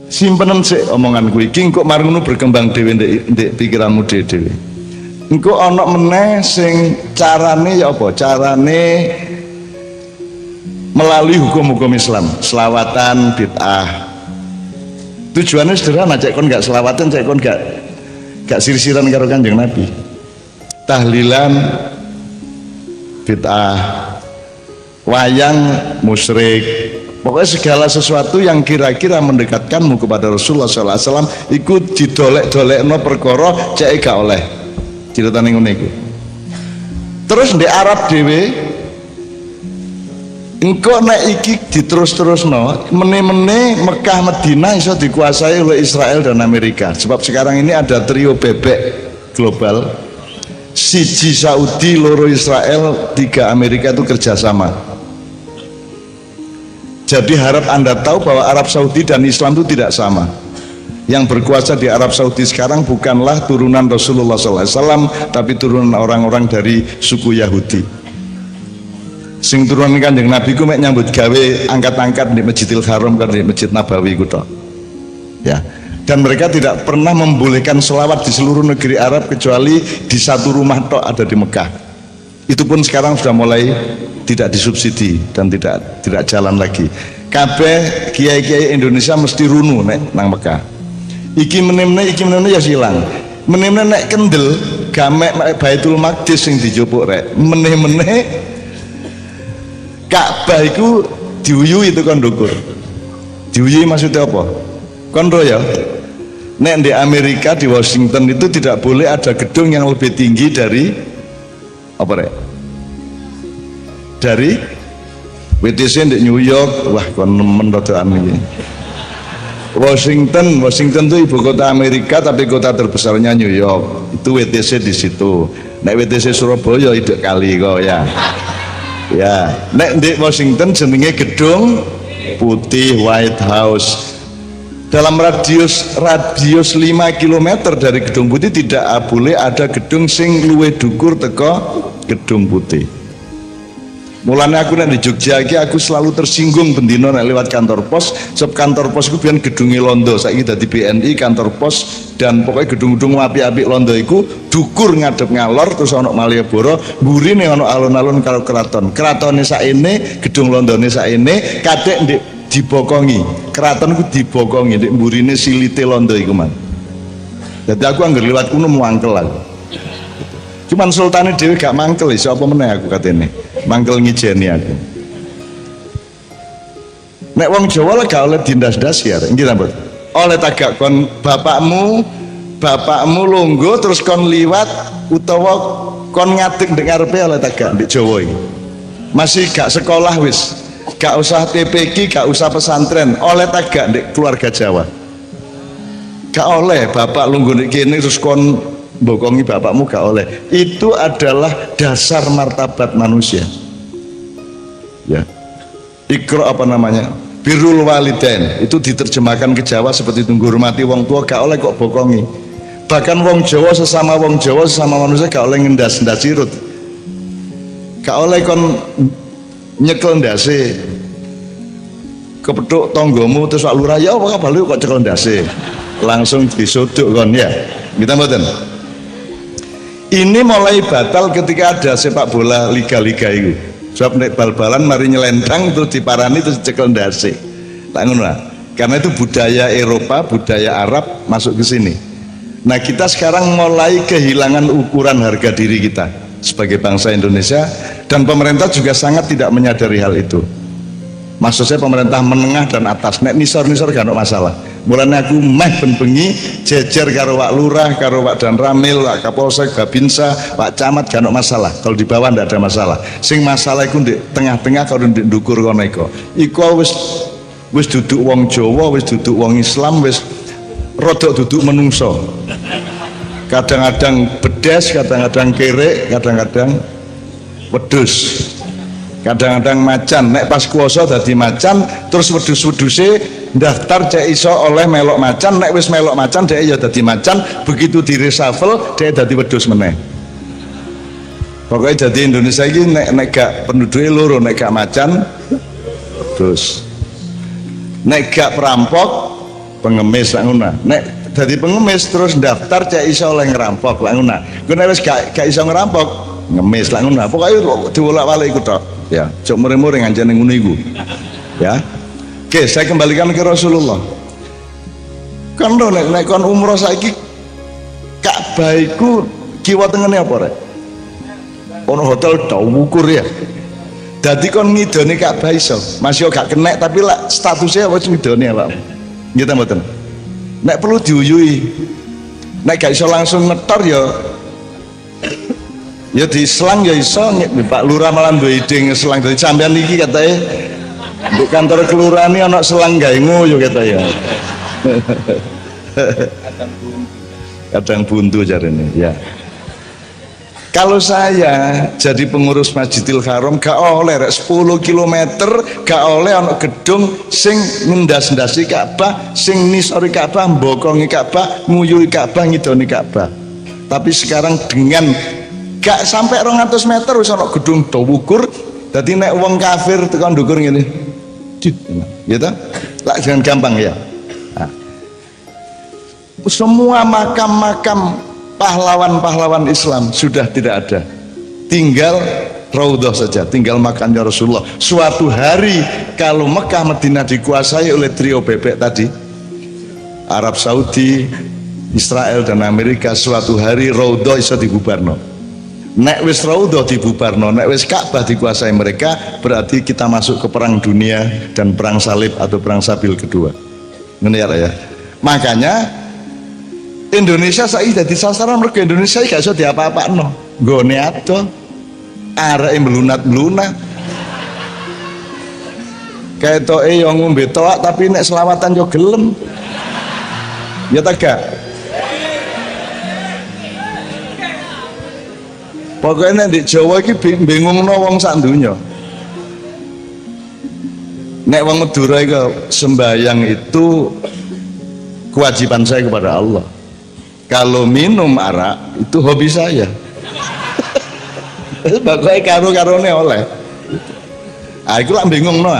Simpenan sik omonganku iki engko mari ngono berkembang dhewe ndek pikiranmu dhewe. Engko ana meneh sing carane ya apa? Carane melalui hukum-hukum Islam, selawatan bid'ah. Tujuannya sederhana, cek kon gak selawatan, cek kon gak sir-siran karo Kanjeng Nabi. Tahlilan bid'ah, wayang musyrik. Pokoknya segala sesuatu yang kira-kira mendekatkanmu kepada Rasulullah SAW ikut didolek-dolekno perkara cek gak oleh. Ceritane ngene iku. Terus di Arab dhewe engko nek iki diterus-terusno, mene-mene Mekah Madinah iso dikuasai oleh Israel dan Amerika. Sebab sekarang ini ada trio bebek global. Siji Saudi, loro Israel, 3 Amerika itu kerjasama. Jadi harap Anda tahu bahwa Arab Saudi dan Islam itu tidak sama. Yang berkuasa di Arab Saudi sekarang bukanlah turunan Rasulullah SAW, tapi turunan orang-orang dari suku Yahudi. Sing turunan Kanjeng Nabi ku mek nyambut gawe angkat-angkat di Masjidil Haram kan di Masjid Nabawi ku tok. Ya. Dan mereka tidak pernah membolehkan selawat di seluruh negeri Arab kecuali di satu rumah tok ada di Mekah. Itu pun sekarang sudah mulai tidak disubsidi dan tidak jalan lagi. Kabeh kiai-kiai Indonesia mesti runu nek nang Mekah. Iki meneh ya silang. Meneh nek kendel gamek Baitul Maqdis sing dijupuk rek. Meneh Ka'bah iku diuyu itu kon ndukur. Diuyu maksudnya apa? Kon ro ya. Nek di Amerika di Washington itu tidak boleh ada gedung yang lebih tinggi dari apa rek? Dari WTC di New York. Wah kon nemen rodokan iki. Washington itu ibu kota Amerika tapi kota terbesarnya New York. Itu WTC di situ. Nek WTC Surabaya hidup kali kok ya. Ya, nek di Washington jenenge gedung putih White House. Dalam radius 5 km dari gedung putih tidak boleh ada gedung sing luwih dhuwur teko gedung putih. Mulane aku nek di Jogja iki aku selalu tersinggung bendino nek lewat kantor pos, sebab kantor pos iku biyen gedunge londo, saiki dadi BNI kantor pos dan pokoknya gedung-gedung apik-apik londo iku dukur ngadep ngalor terus ana Malioboro, mburine ana alun-alun karo keraton. Keratone sakene, gedung londone sakene, kadek ndek dibokongi. Keraton iku dibokongi ndek mburine silite londo iku, Man. Dadi aku anggere liwat kuno muangkel aku. Cuman sultane dhewe gak mangkel iso apa meneh aku katene. Mangkel ngijeni aku. Nek wong Jawa lah gak oleh dindas-das ya, nggih ta, Mbok? Oleh tagak kon bapakmu longgo terus kon liwat utawa kon ngadeg ndek ngarepe oleh tagak ndek Jawa iki. Masih gak sekolah wis, gak usah TPQ, gak usah pesantren, oleh tagak ndek keluarga Jawa. Gak oleh bapak longgo ndek kene terus kon bokongi bapakmu gak oleh. Itu adalah dasar martabat manusia. Ya. Ikra apa namanya? Birrul walidain. Itu diterjemahkan ke Jawa seperti itu, ngurmati wong tua gak oleh kok bokongi. Bahkan wong Jawa sesama manusia gak oleh ngendas-ndas sirut. Gak oleh kon nyekel ndase kepethuk tanggamu terus wak lurah ya apa kabar lu kok cekel ndase. Langsung disodok kon ya. Kita mboten. Ini mulai batal ketika ada sepak bola liga-liga itu. Sebab nek bal-balan mari nyelentang terus diparani terus cekel ndase. Tak ngono lah. Karena itu budaya Eropa, budaya Arab masuk ke sini. Nah, kita sekarang mulai kehilangan ukuran harga diri kita sebagai bangsa Indonesia dan pemerintah juga sangat tidak menyadari hal itu. Maksud saya pemerintah menengah dan atas. Nek nisor-nisor gak ada masalah. Mulanya aku meh bengi jejer karo Wak Lurah, karo Wak Dan Ramil, Wak Kapolsek, Babinsa, Wak Camat gak ada masalah. Kalau di bawah ndak ada masalah. Sing masalah iku di tengah-tengah kalau di ndukur kono iku. Iku wis duduk wong Jawa, wis duduk wong Islam, wis rodok duduk menungso. Kadang-kadang bedes, kadang-kadang kerek, kadang-kadang wedhus. Kadang-kadang macan, nek pas kuasa dadi macan, terus wedhus-wedhuse daftar cek iso oleh melok macan, nek wis melok macan dhek ya dadi macan, begitu di reshuffle dhek dadi wedhus meneh. Pokoknya jadi Indonesia ini nek gak penduduknya loro, nek gak macan wedhus. Nek gak perampok pengemis lah ngono. Nek dadi pengemis terus daftar cek iso oleh ngerampok lah ngono. Ku nek wis gak iso ngerampok, ngemis lah ngono. Pokoke diwolak-walik iku tok. Ya, cok mure-mure ngancane ngono iku. Ya. Oke, saya kembalikan ke Rasulullah. Kan nek kon umroh saiki Ka'bah iku kiwa tengene apa rek? Ono hotel tau ukur ya. Dadi kon ngidoni Ka'bah iso. Masih gak kenek tapi lah statusnya apa ngidoni Pak. Nggih ta mboten? Nek perlu diuyui. Nek gak iso langsung ngetor ya di selang ya iso. Pak Lurah malah duwe ide ngeselang dari sampean iki katanya di kantor kelurahan ini ana selang gawe ngoyo katanya. Kadang buntu jarene ya. Kalau saya jadi pengurus Masjidil Haram gak oleh 10 km gak oleh ana gedung sing ngendas-ndasi Ka'bah, sing nisori Ka'bah, mbokongi Ka'bah, nguyuhi Ka'bah, ngidoni Ka'bah. Tapi sekarang dengan gak sampai 200 meter wis ana gedung Tawukur, dadi nek wong kafir tekan ndukur ngene. Gitu? Lah jangan gampang ya. Nah. Semua makam-makam pahlawan-pahlawan Islam sudah tidak ada, tinggal Raudhah saja, tinggal makamnya Rasulullah. Suatu hari kalau Mekah Madinah dikuasai oleh trio bebek tadi, Arab Saudi, Israel dan Amerika, suatu hari Raudhah bisa dibubarno. Nek wis Raudhah dibubarno, nek wis Ka'bah dikuasai mereka, berarti kita masuk ke perang dunia dan perang salib atau perang sabil kedua. Ngene ya. Makanya Indonesia saiki dadi sasaran mergo Indonesia iki gak iso diapa-apakno. Nggone ado areke melunat-melunat. Ketoke yo ngombe toak tapi nek selawatan yo gelem. Ya ta gak? Pokoknya di Jawa iki bingungno wong sak donya. Nek wong Madura iku sembayang itu kewajiban saya kepada Allah. Kalau minum arak itu hobi saya. Pokoknya karo-karone oleh. Ah iku lak bingung no.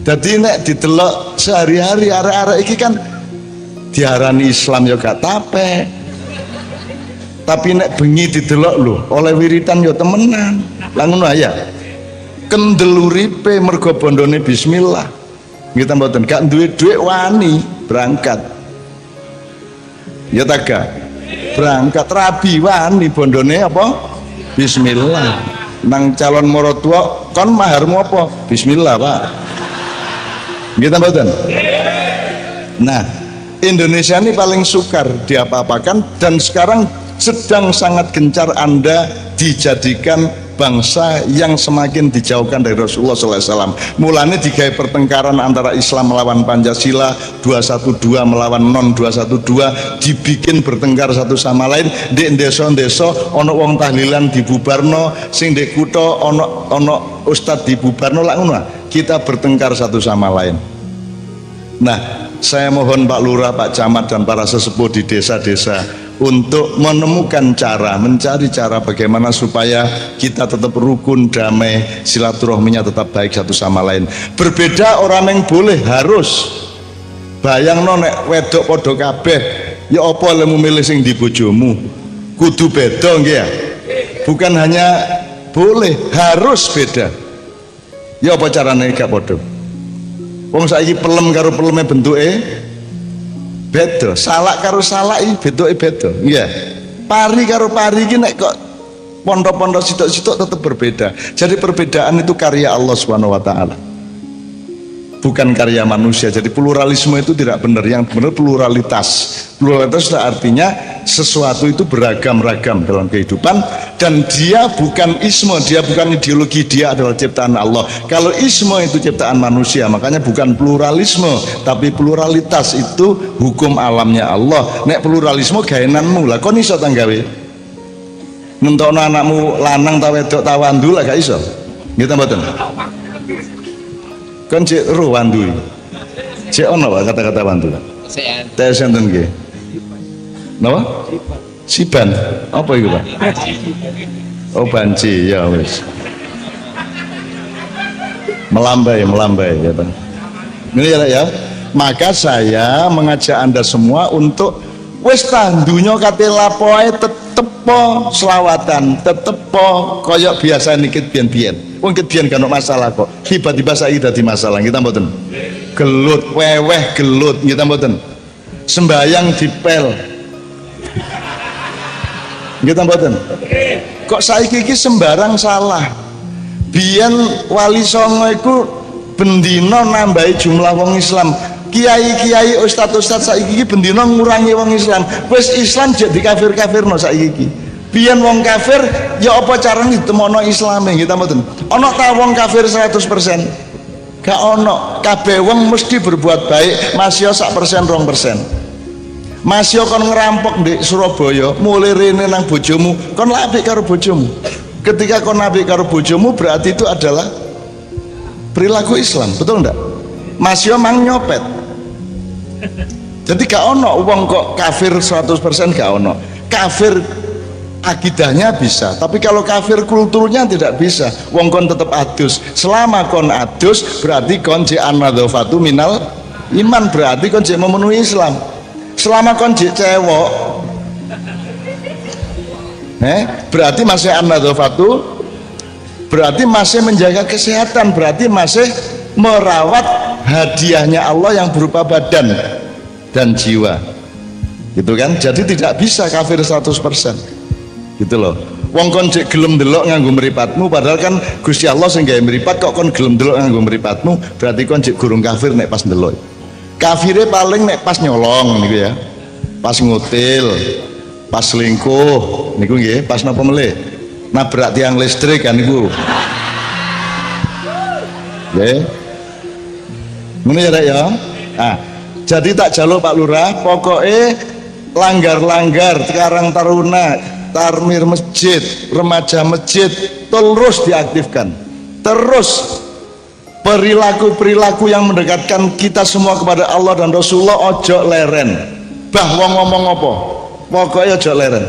Dadi nek didelok sehari-hari arek-arek iki kan diarani Islam ya gak tape. Tapi nek bengi didelok lho, oleh wiritan ya temenan. Lah ngono ya. Kendel uripe mergo bondone bismillah. Kita mboten gak duwe dhuwit wani berangkat. Ya taga berangkat rabi wani bondone apa bismillah. Nang calon morotua kon maharmu apa bismillah Pak. Kita mboten. Nah Indonesia ini paling sukar diapa-apakan dan sekarang sedang sangat gencar Anda dijadikan bangsa yang semakin dijauhkan dari Rasulullah SAW. Mulanya digawe pertengkaran antara Islam melawan Pancasila, 212 melawan non 212, dibikin bertengkar satu sama lain. Di desa-desa ono wong tahlilan dibubarno, sing di kutha ono ustad dibubarno lah ngono. Kita bertengkar satu sama lain. Nah, saya mohon Pak Lurah, Pak Camat dan para sesepuh di desa-desa untuk menemukan cara, mencari cara bagaimana supaya kita tetap rukun, damai, silaturahminya tetap baik satu sama lain. Berbeda orang yang boleh, harus. Bayangno nek wedok padha kabeh, ya apa lemu milih sing di bojomu? Kudu beda nggih ya. Bukan hanya boleh, harus beda. Ya apa carane gak padha? Wong saiki pelem karo peleme bentuke beda, salak karo salak iki bentuke beda. Nggih. Pari karo pari iki nek kok pondok-pondok sitok-sitok tetap berbeda. Jadi perbedaan itu karya Allah Subhanahu wa taala. Bukan karya manusia. Jadi pluralisme itu tidak benar. Yang benar pluralitas. Pluralitas artinya sesuatu itu beragam-ragam dalam kehidupan dan dia bukan isme, dia bukan ideologi, dia adalah ciptaan Allah. Kalau isme itu ciptaan manusia, makanya bukan pluralisme, tapi pluralitas itu hukum alamnya Allah. Nek pluralisme gaenanmu lah, kon iso tanggawe nentokno anakmu lanang ta wedok ta wandu lah gak iso. Nggih ta mboten? Kon cek roh wandu. Cek ono wae kata-kata wandu. Tes enten nggih. Napa? Siban. Apa iku, Pak? Oh, banci, ya wis. Melambai ya, Pak. Ini ya, Maka saya mengajak Anda semua untuk wis tandunya kate lapoe tetep po selawatan, tetep po koyok biasa nikit biyen-biyen. Wong ket biyen kan masalah kok. Tiba-tiba saiki dadi masalah, kita mboten. Gelut, weweh gelut, kita mboten. Sembayang dipel. Kita mboten. Kok saiki iki sembarang salah. Biyen Wali Songo iku bendina nambahi jumlah wong Islam. Kiai-kiai ustad-ustad saiki iki bendina ngurangi wong Islam. Wis Islam jek dikafir-kafirno saiki iki. Biyen wong kafir ya apa carane ditemono Islame kita mboten. Ana ta wong kafir 100%? Gak ono. Kabeh wong mesti berbuat baik, masih 1% 2%. Masih kon ngerampok di Surabaya, mulai rene nang bojomu, kon apik karo bojomu. Ketika kon apik karo bojomu berarti itu adalah perilaku Islam, betul enggak? Masih mang nyopet. Jadi gak ono wong kok kafir 100% gak ono. Kafir akidahnya bisa, tapi kalau kafir kulturnya tidak bisa. Wong kon tetap adus. Selama kon adus berarti kon je an-nadzafatu minal iman, berarti kon je memenuhi Islam. Selama kon je cewek berarti masih an-nadzafatu, berarti masih menjaga kesehatan, berarti masih merawat hadiahnya Allah yang berupa badan dan jiwa, gitu kan? Jadi tidak bisa kafir 100%, gitu loh. Wong kon cek gelem delok nganggo mripatmu, padahal kan Gusti Allah sing gawe mripat, kok kon gelem delok nganggo mripatmu, berarti kon cek gurung kafir nek pas delok. Kafire paling nek pas nyolong niku ya, pas ngutil, pas selingkuh niku nggih, pas napa melih nabrak tiang listrik kan niku. Nggih. Ngono ya Rek ya. Ah, jadi tak jaluk Pak Lurah, pokoknya langgar-langgar Karang Taruna, Tarmir masjid, remaja masjid terus diaktifkan. Terus perilaku-perilaku yang mendekatkan kita semua kepada Allah dan Rasulullah ojo leren. Bah wong ngomong apa? Pokoknya ojo leren.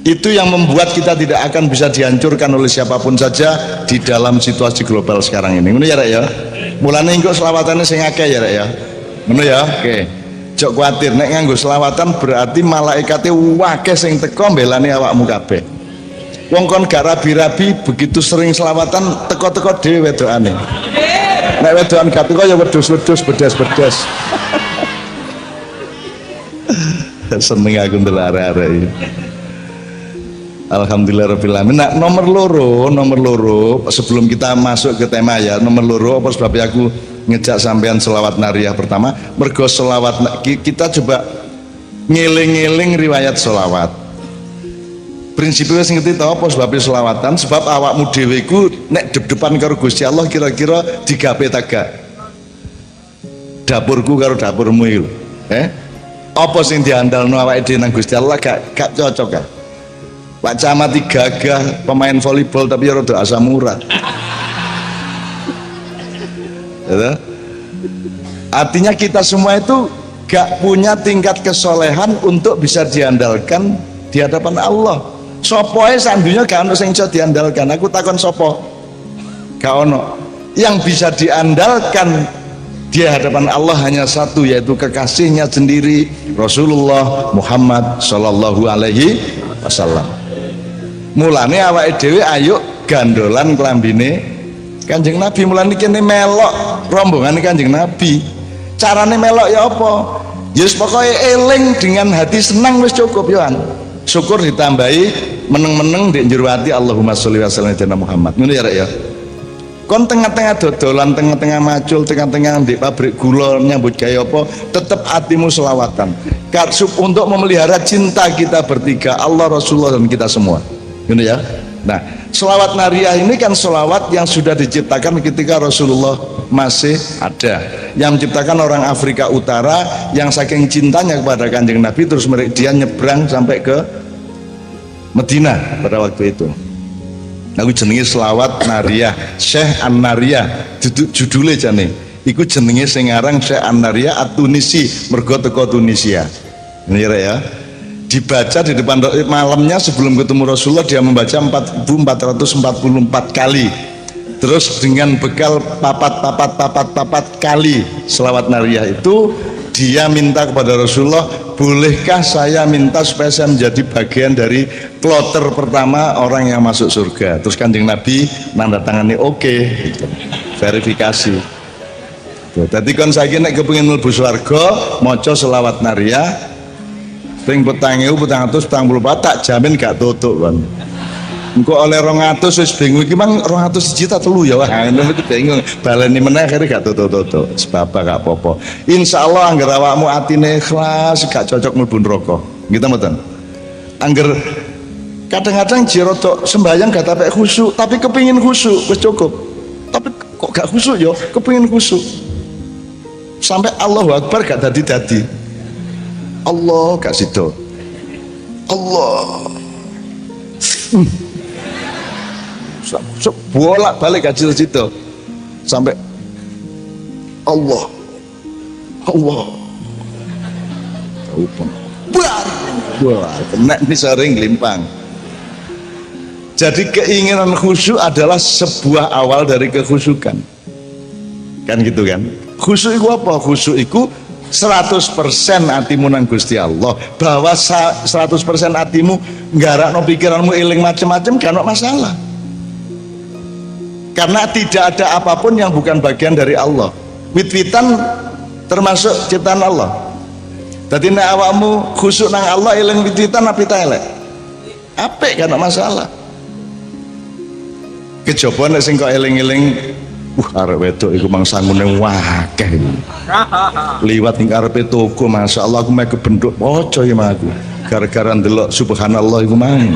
Itu yang membuat kita tidak akan bisa dihancurkan oleh siapapun saja di dalam situasi global sekarang ini. Ngono ya Rek ya. Mulane engko selawatane sing akeh ya Rek ya. Ngono ya. Oke. Jok kuwatir nek nganggo selawatan berarti malaikate akeh sing teko mbelani awakmu kabeh. Wong kon gak rabi-rabi begitu sering selawatan teko-teko dhewe wedokane. Nek wedokan gak teko ya wedhus-wedhus bedas-bedas. Seneng aku ndelok arek-arek iki. Alhamdulillahirrahmanirrahim. Nah, nomor loro sebelum kita masuk ke tema ya, nomor loro apa sebabnya aku ngejak sampean selawat nariyah pertama, mergo selawat kita coba ngeling-ngeling riwayat selawat. Prinsipnya sing ngerti tau apa sebabnya selawatan? Sebab awakmu dhewe iku nek dep-depan karo Gusti Allah kira-kira digawe tagak. Dapurku karo dapurmu iku. Apa sing diandalno awake dhewe nang Gusti Allah gak cocok kan? Pak Camat gagah pemain volleyball tapi rada asam urat. Artinya kita semua itu gak punya tingkat kesolehan untuk bisa diandalkan di hadapan Allah. Sopo ae sandunya gak ono sing iso diandalkan. Aku takon sopo? Gak ono. Yang bisa diandalkan di hadapan Allah hanya satu, yaitu kekasihnya sendiri, Rasulullah Muhammad sallallahu alaihi wasallam. Mulane awake dhewe ayo gandolan klambine Kanjeng Nabi. Mulane kene melok rombongan Kanjeng Nabi. Carane melok ya apa? Ya pokoke eling dengan hati senang wis cukup ya. Syukur ditambahi meneng-meneng ndek njero ati Allahumma sholli wa sallim ala Muhammad. Ngono ya Rek ya. Kon tengah-tengah dodolan, tengah-tengah macul, tengah-tengah di pabrik gula nyambut gawe apa, tetap hatimu selawatan. Untuk memelihara cinta kita bertiga, Allah, Rasulullah dan kita semua. Gitu ya. Nah, selawat nariyah ini kan selawat yang sudah diciptakan ketika Rasulullah masih ada. Yang menciptakan orang Afrika Utara yang saking cintanya kepada Kanjeng Nabi, terus dia nyebrang sampai ke Medina pada waktu itu. Aku jenenge selawat nariyah, Syekh An-Nariyah, judulnya jane. Iku jenenge sing aran Syekh An-Nariyah At-Tunisi, mergo teko Tunisia. Ini ya. Dibaca di depan malamnya sebelum ketemu Rasulullah, dia membaca 4444 kali. Terus dengan bekal papat kali selawat nariyah itu, dia minta kepada Rasulullah, bolehkah saya minta supaya saya menjadi bagian dari kloter pertama orang yang masuk surga. Terus Kanjeng Nabi nanda tangani oke, gitu. Verifikasi. Tadi kan saya nek kepengin mlebu swarga maca selawat nariyah ping 4.444 tak jamin gak tutuk kan. Engko oleh 200 wis bingung iki mang 200 juta telu ya wah ngono iki bingung baleni meneh akhire gak tutuk-tutuk sebab gak apa-apa. Insyaallah angger awakmu atine ikhlas gak cocok mlebu neraka. Gitu mboten. Angger kadang-kadang jiroto sembahyang gak tapek khusyuk tapi kepingin khusyuk wis cukup. Tapi kok gak khusyuk ya, kepingin khusyuk. Sampai Allahu Akbar gak dadi-dadi. Allah gak sido. Allah. Bolak balik kacil situ sampai Allah kena ini sering limpang. Jadi keinginan khusyuk adalah sebuah awal dari kekhusyukan kan gitu kan. Khusyuk itu apa? Khusyuk itu 100% hatimu nang Gusti Allah, bahwa 100% hatimu nggarakno pikiranmu eling macam-macam gak ono masalah. Karena tidak ada apapun yang bukan bagian dari Allah. Wit-witan termasuk ciptaan Allah. Jadi nek awakmu khusyuk nang Allah eling wit-witan api ta elek? Apik kan masalah. Kejaba nek sing kok eling-eling arek wedok iku mangsangune wakeh. Liwat ning arepe toko masyaallah aku mek kebenduk poco ya aku. Gara-gara ndelok subhanallah iku mang.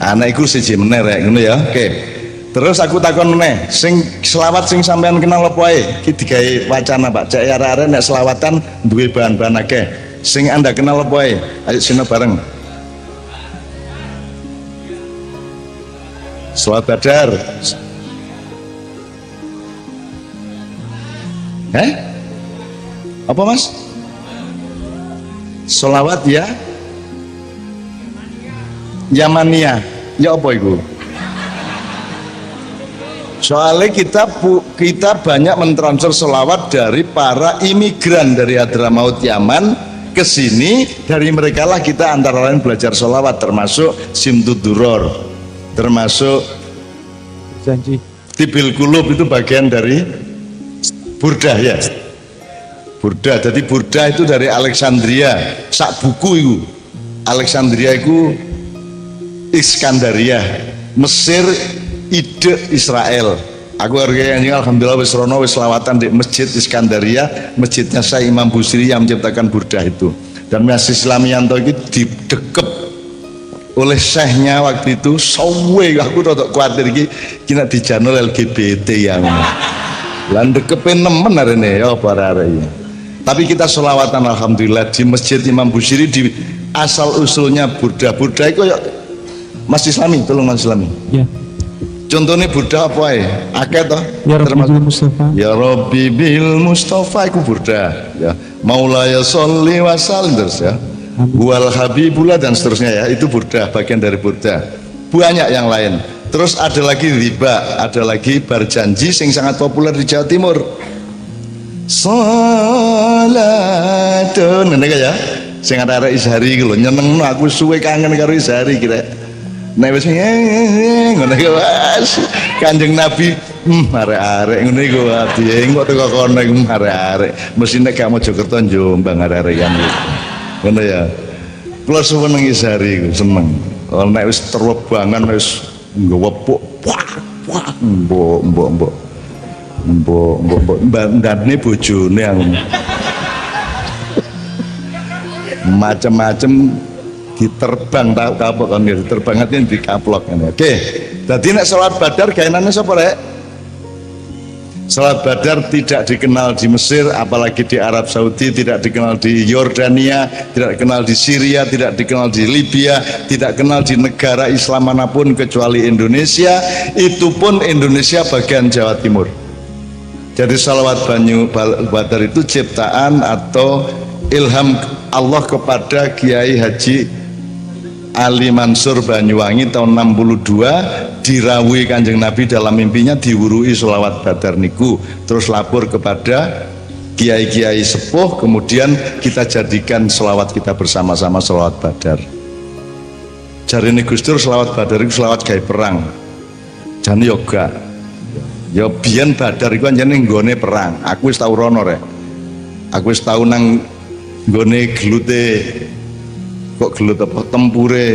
Anak iku siji meneh rek ngono ya. Oke. Terus aku takon meneh, sing selawat sing sampean kenal apa ae? Iki digawe wacana Pak. Cek arek-arek nek selawatan duwe bahan-bahan akeh. Sing Anda kenal apa ae? Ayo sini bareng. Selawat Badar. Apa Mas? Selawat ya Yamania. Ya apa itu? Soalnya kita banyak mentransfer selawat dari para imigran dari Hadramaut Yaman ke sini. Dari mereka lah kita antara lain belajar selawat, termasuk Simtuduror, termasuk janji Tibil Kulub, itu bagian dari Burdah ya. Burdah, jadi Burdah itu dari Alexandria. Sak buku itu Alexandria itu Iskandaria, Mesir, ide Israel. Aku harga yang alhamdulillah wis rono wis selawatan di Masjid Iskandaria, masjidnya saya Imam Busiri yang menciptakan Burdah itu. Dan Mas Islamianto itu didekep oleh syekhnya waktu itu. Sawe aku rodok kuatir iki kena dijanul LGBT yang lan dekepin nemen arene ya para arek. Tapi kita selawatan alhamdulillah di Masjid Imam Busiri, di asal usulnya Burdah. Burdah itu ya Mas Islami, tolong Mas Islami. Ya. Contohnya Burdah apa ya? Akeh toh? Ya Rabbi bil Mustafa. Ya Rabbi bil Mustafa iku Burdah. Ya. Maulaya sholli wa sallim terus ya. Wal habibullah dan seterusnya ya. Itu Burdah, bagian dari Burdah. Banyak yang lain. Terus ada lagi riba, ada lagi berjanji yang sangat populer di Jawa Timur. Salatun ngene ya. Sing arek Izhari iki lho nyenengno aku suwe kangen karo Izhari kira. Nek wis ngono iku wis Kanjeng Nabi arek-arek ngono iku piye kok teko kono iku arek-arek mesti nek gak Mojokerto Jombang arek-arek kan ngono ya. Kula seneng Izhari iku seneng. Nek wis terwebangan wis ngwepuk mbok ndane bojone yang macam-macam diterbang tahu kapok kan ya diterbang hati di kaplok kan. Oke, jadi nek salat Badar gaenane sapa rek? Salat Badar tidak dikenal di Mesir, apalagi di Arab Saudi, tidak dikenal di Yordania, tidak dikenal di Syria, tidak dikenal di Libya, tidak dikenal di negara Islam manapun kecuali Indonesia. Itu pun Indonesia bagian Jawa Timur. Jadi salawat Badar itu ciptaan atau ilham Allah kepada Kiai Haji Ali Mansur Banyuwangi tahun 62 dirawuhi Kanjeng Nabi dalam mimpinya diwurui sholawat badar niku, terus lapor kepada kiai-kiai sepuh, kemudian kita jadikan sholawat kita bersama-sama sholawat badar. Jarine Gus Dur sholawat badar itu sholawat gawe perang, jane yoga ya biyen badar iku anjene nggone perang. Aku wis tau rono rek, aku wis tau nang nggone gelute, kok gelut apa, tempure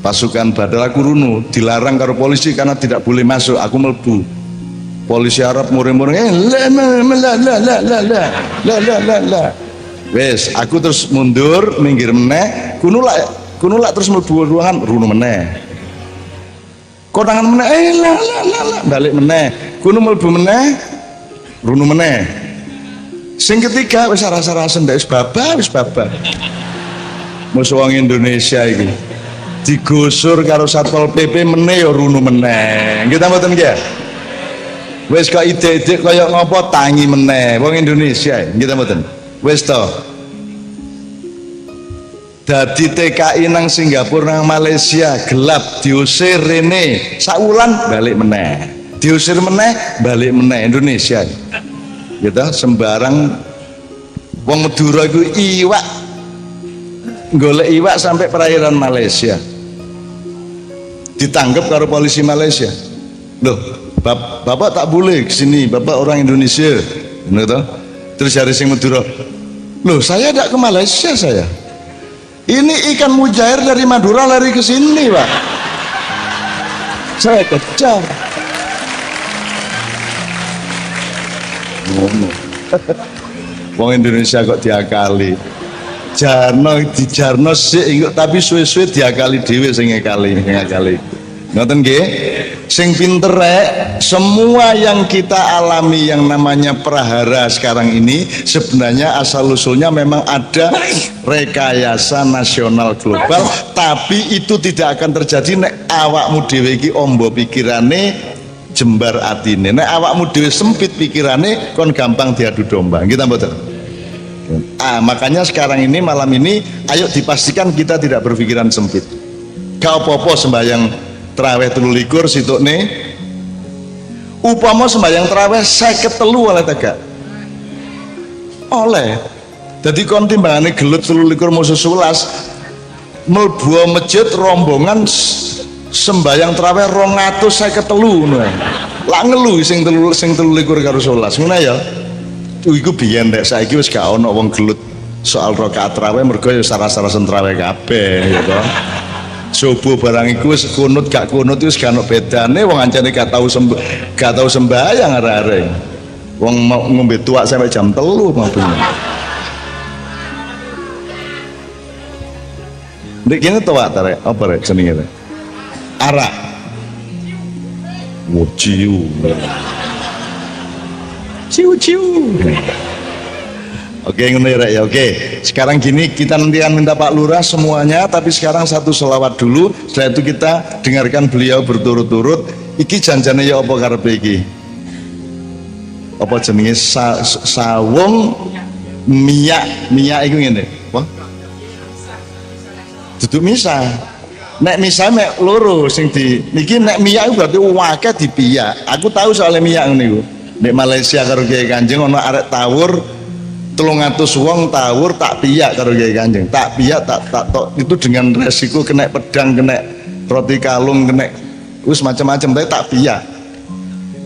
pasukan badar. Aku runu dilarang karo polisi karena tidak boleh masuk, aku mlebu. Polisi Arab muring-muring la wes, aku terus mundur minggir meneh, kunulak terus mlebu ruangan, runu meneh konangan meneh, la balik meneh, kuno mlebu meneh, runu meneh. Sing ketiga wis rasa-rasa ndak wis baba musuh wong Indonesia iki digusur karo Satpol PP meneh ya runu meneh. Kita mboten nggih. Wis kok ide-ide kaya ngopo tangi meneh wong Indonesia. Kita mboten. Wis to. Dadi TKI nang Singapura nang Malaysia gelap diusir rene saulan balik meneh. Diusir meneh balik meneh Indonesia. Gitu sembarang wong Madura iku iwak golek iwak sampai perairan Malaysia, ditangkap karo polisi Malaysia. Loh, bapak tak boleh kesini, bapak orang Indonesia, gitu. Terus hari sing Madura, loh saya tidak ke Malaysia saya. Ini ikan mujair dari Madura lari ke sini pak, saya kejar. Wong Indonesia kok diakali. Jarno sik tapi suwe-suwe diakali dhewe sing ngakali. Ngoten nggih. Sing pinter rek, semua yang kita alami yang namanya prahara sekarang ini sebenarnya asal usulnya memang ada rekayasa nasional global, tapi itu tidak akan terjadi nek awakmu dhewe iki ombo pikirane jembar atine. Nek awakmu dhewe sempit pikirane kon gampang diadu domba. Kita mboten. Makanya sekarang ini malam ini ayo dipastikan kita tidak berpikiran sempit. Gak apa-apa sembahyang terawih 23 situkne. Upama sembahyang terawih 53 oleh tegak. Oleh. Jadi kon timbangane gelut 23 musuh 11 mlebu masjid rombongan sembahyang terawih 253 ngono. Lah ngelu sing 23 karo 11 ngono ya. Iku biyen nek saiki wis gak ono wong gelut soal rakaat tarawih mergo ya saras-sarasen tarawih kabeh ya to. Subuh barang iku wis kunut gak kunut wis gak ono bedane, wong ancane gak tau sembahyang arek-arek. Wong mau ngombe tuak sampai jam 3 mampune. Ndek kene tuak tarek apa rek jenenge rek? Arak. Wuciu. Ciu. Oke ngono ya ya. Oke. Sekarang gini kita nanti akan minta Pak Lurah semuanya, tapi sekarang satu selawat dulu. Setelah itu kita dengarkan beliau berturut-turut. Iki janjane ya apa karepe iki? Apa jenenge sawung miyak iku ngene. Apa? Duduk misa. Nek misa mek loro sing di niki nek miyak iku berarti akeh dipiyak. Aku tahu soal miyak ngene iku. Di Malaysia karo Kiai Kanjeng ono arek tawur 300 wong tawur tak piyak karo Kiai Kanjeng. Tak piyak tak itu dengan resiko kena pedang, kena roti kalung, kena wis macam-macam tapi tak piyak.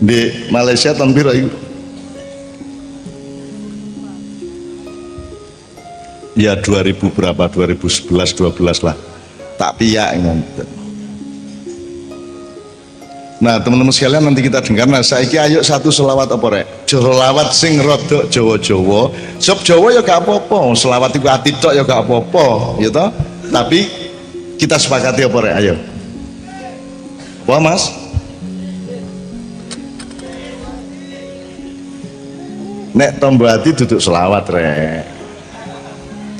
Di Malaysia tahun piro iku? Ya 2000 berapa? 2011 12 lah. Tak piyak ngoten. Nah teman-teman sekalian nanti kita dengar. Nah saiki ayo satu selawat apa rek? Selawat sing rodok Jawa-Jawa. Sob Jawa ya gak apa-apa, selawat iku ati tok ya gak apa-apa, ya toh? Tapi kita sepakati apa rek? Ayo. Wah Mas. Nek tombo ati duduk selawat rek.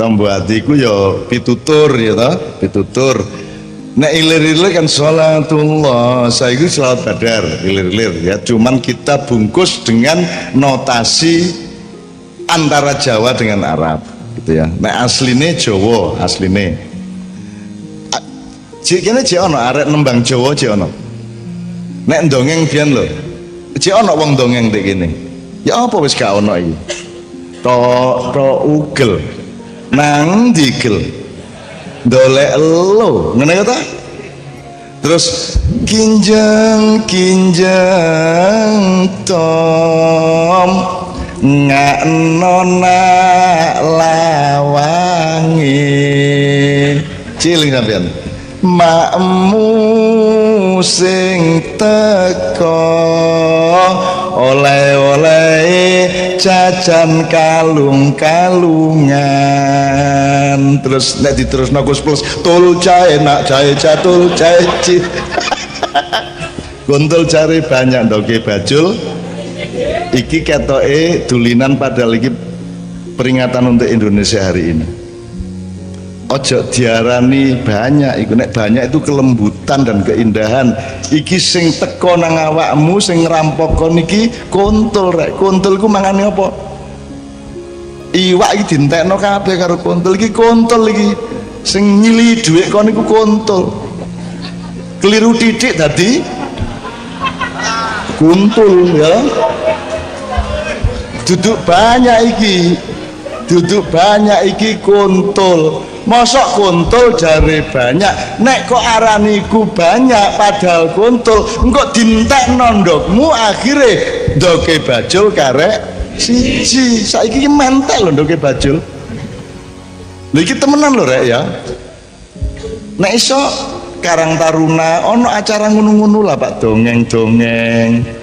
Tombo ati ku ya pitutur ya toh? Pitutur. Nek ilir-ilir kan sholatullah, saya itu selawat badar, ilir-ilir ya. Cuman kita bungkus dengan notasi antara Jawa dengan Arab, gitu ya. Nek asline Jawa, asline. Cik kene cik ono arek nembang Jawa cik ono. Nek dongeng biyen lho. Cik ono wong dongeng ndek kene. Ya apa wis gak ono iki? To ugel. Nang digel. Dolek elo, ngene ta? Terus kinjeng tom ngaknona lawangi ciling sampean makmu sing teko oleh-oleh jajan kalung-kalungan. Terus nek diterusno Gus Plus tul cae nak cae catul cae ci gontul cari banyak ndoke bajul iki ketoke dulinan padahal iki peringatan untuk Indonesia hari ini. Ojo diarani banyak iku, nek banyak itu kelembutan dan keindahan. Iki sing teko nang awakmu sing ngrampokon iki kuntul rek. Kuntul ku mangane apa? Iwak iki dientekno kabeh karo kuntul iki iki. Sing nyili dhuwit kon iku kuntul. Keliru titik tadi kuntul ya. Duduk banyak iki kuntul. Mosok kuntul jare banyak, nek kok araniku banyak padahal kuntul, engko dintekno ndokmu akhire ndoke bajul karek siji. Saiki iki mentek lho ndoke bajul. Lha iki temenan lho rek ya. Nek iso Karang Taruna ono acara ngono-ngono lah Pak, dongeng-dongeng.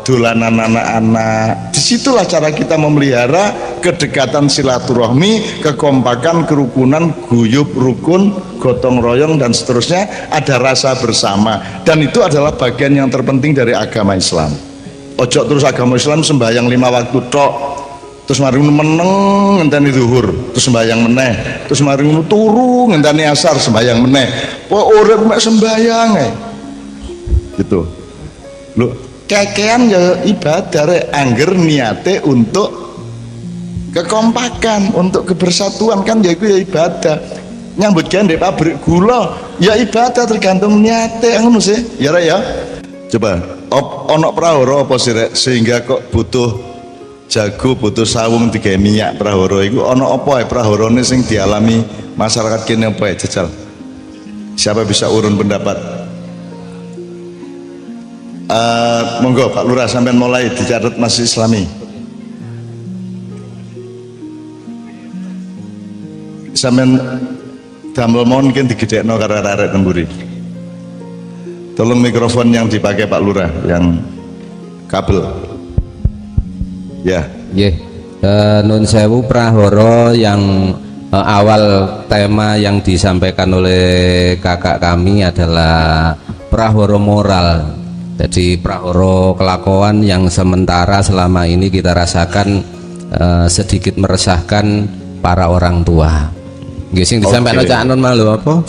Dolanan anak-anak. Disitulah cara kita memelihara kedekatan silaturahmi, kekompakan, kerukunan, guyub, rukun, gotong royong dan seterusnya. Ada rasa bersama dan itu adalah bagian yang terpenting dari agama Islam. Ojo terus agama Islam sembahyang 5 waktu tok, terus mari meneng ngenteni zuhur, terus sembahyang meneh, terus mari turu ngenteni asar sembahyang meneh. Kok urip mek sembahyang gitu. Loh, kekean ya ibadah rek, angger niate untuk kekompakan, untuk kebersatuan kan ya itu ya ibadah. Nyambut gawe ndek pabrik gula ya ibadah, tergantung niate ngono sih. Ya rek ya. Coba ono prahara apa sih rek sehingga kok butuh jago, butuh sawung digawe minyak prahara iku ono apa praharane sing dialami masyarakat kene apa jajal? Siapa bisa urun pendapat? Monggo Pak Lurah sampean mulai dicatat Masjid Islami. Sampean damel mungkin digedhekno karo arek nemburi. Tolong mikrofon yang dipakai Pak Lurah yang kabel. Ya. Nggih. Nun sewu prahara yang awal tema yang disampaikan oleh kakak kami adalah prahara moral. Jadi prahara kelakuan yang sementara selama ini kita rasakan sedikit meresahkan para orang tua. Nggih sing disampaikan Cak Anun malu apa?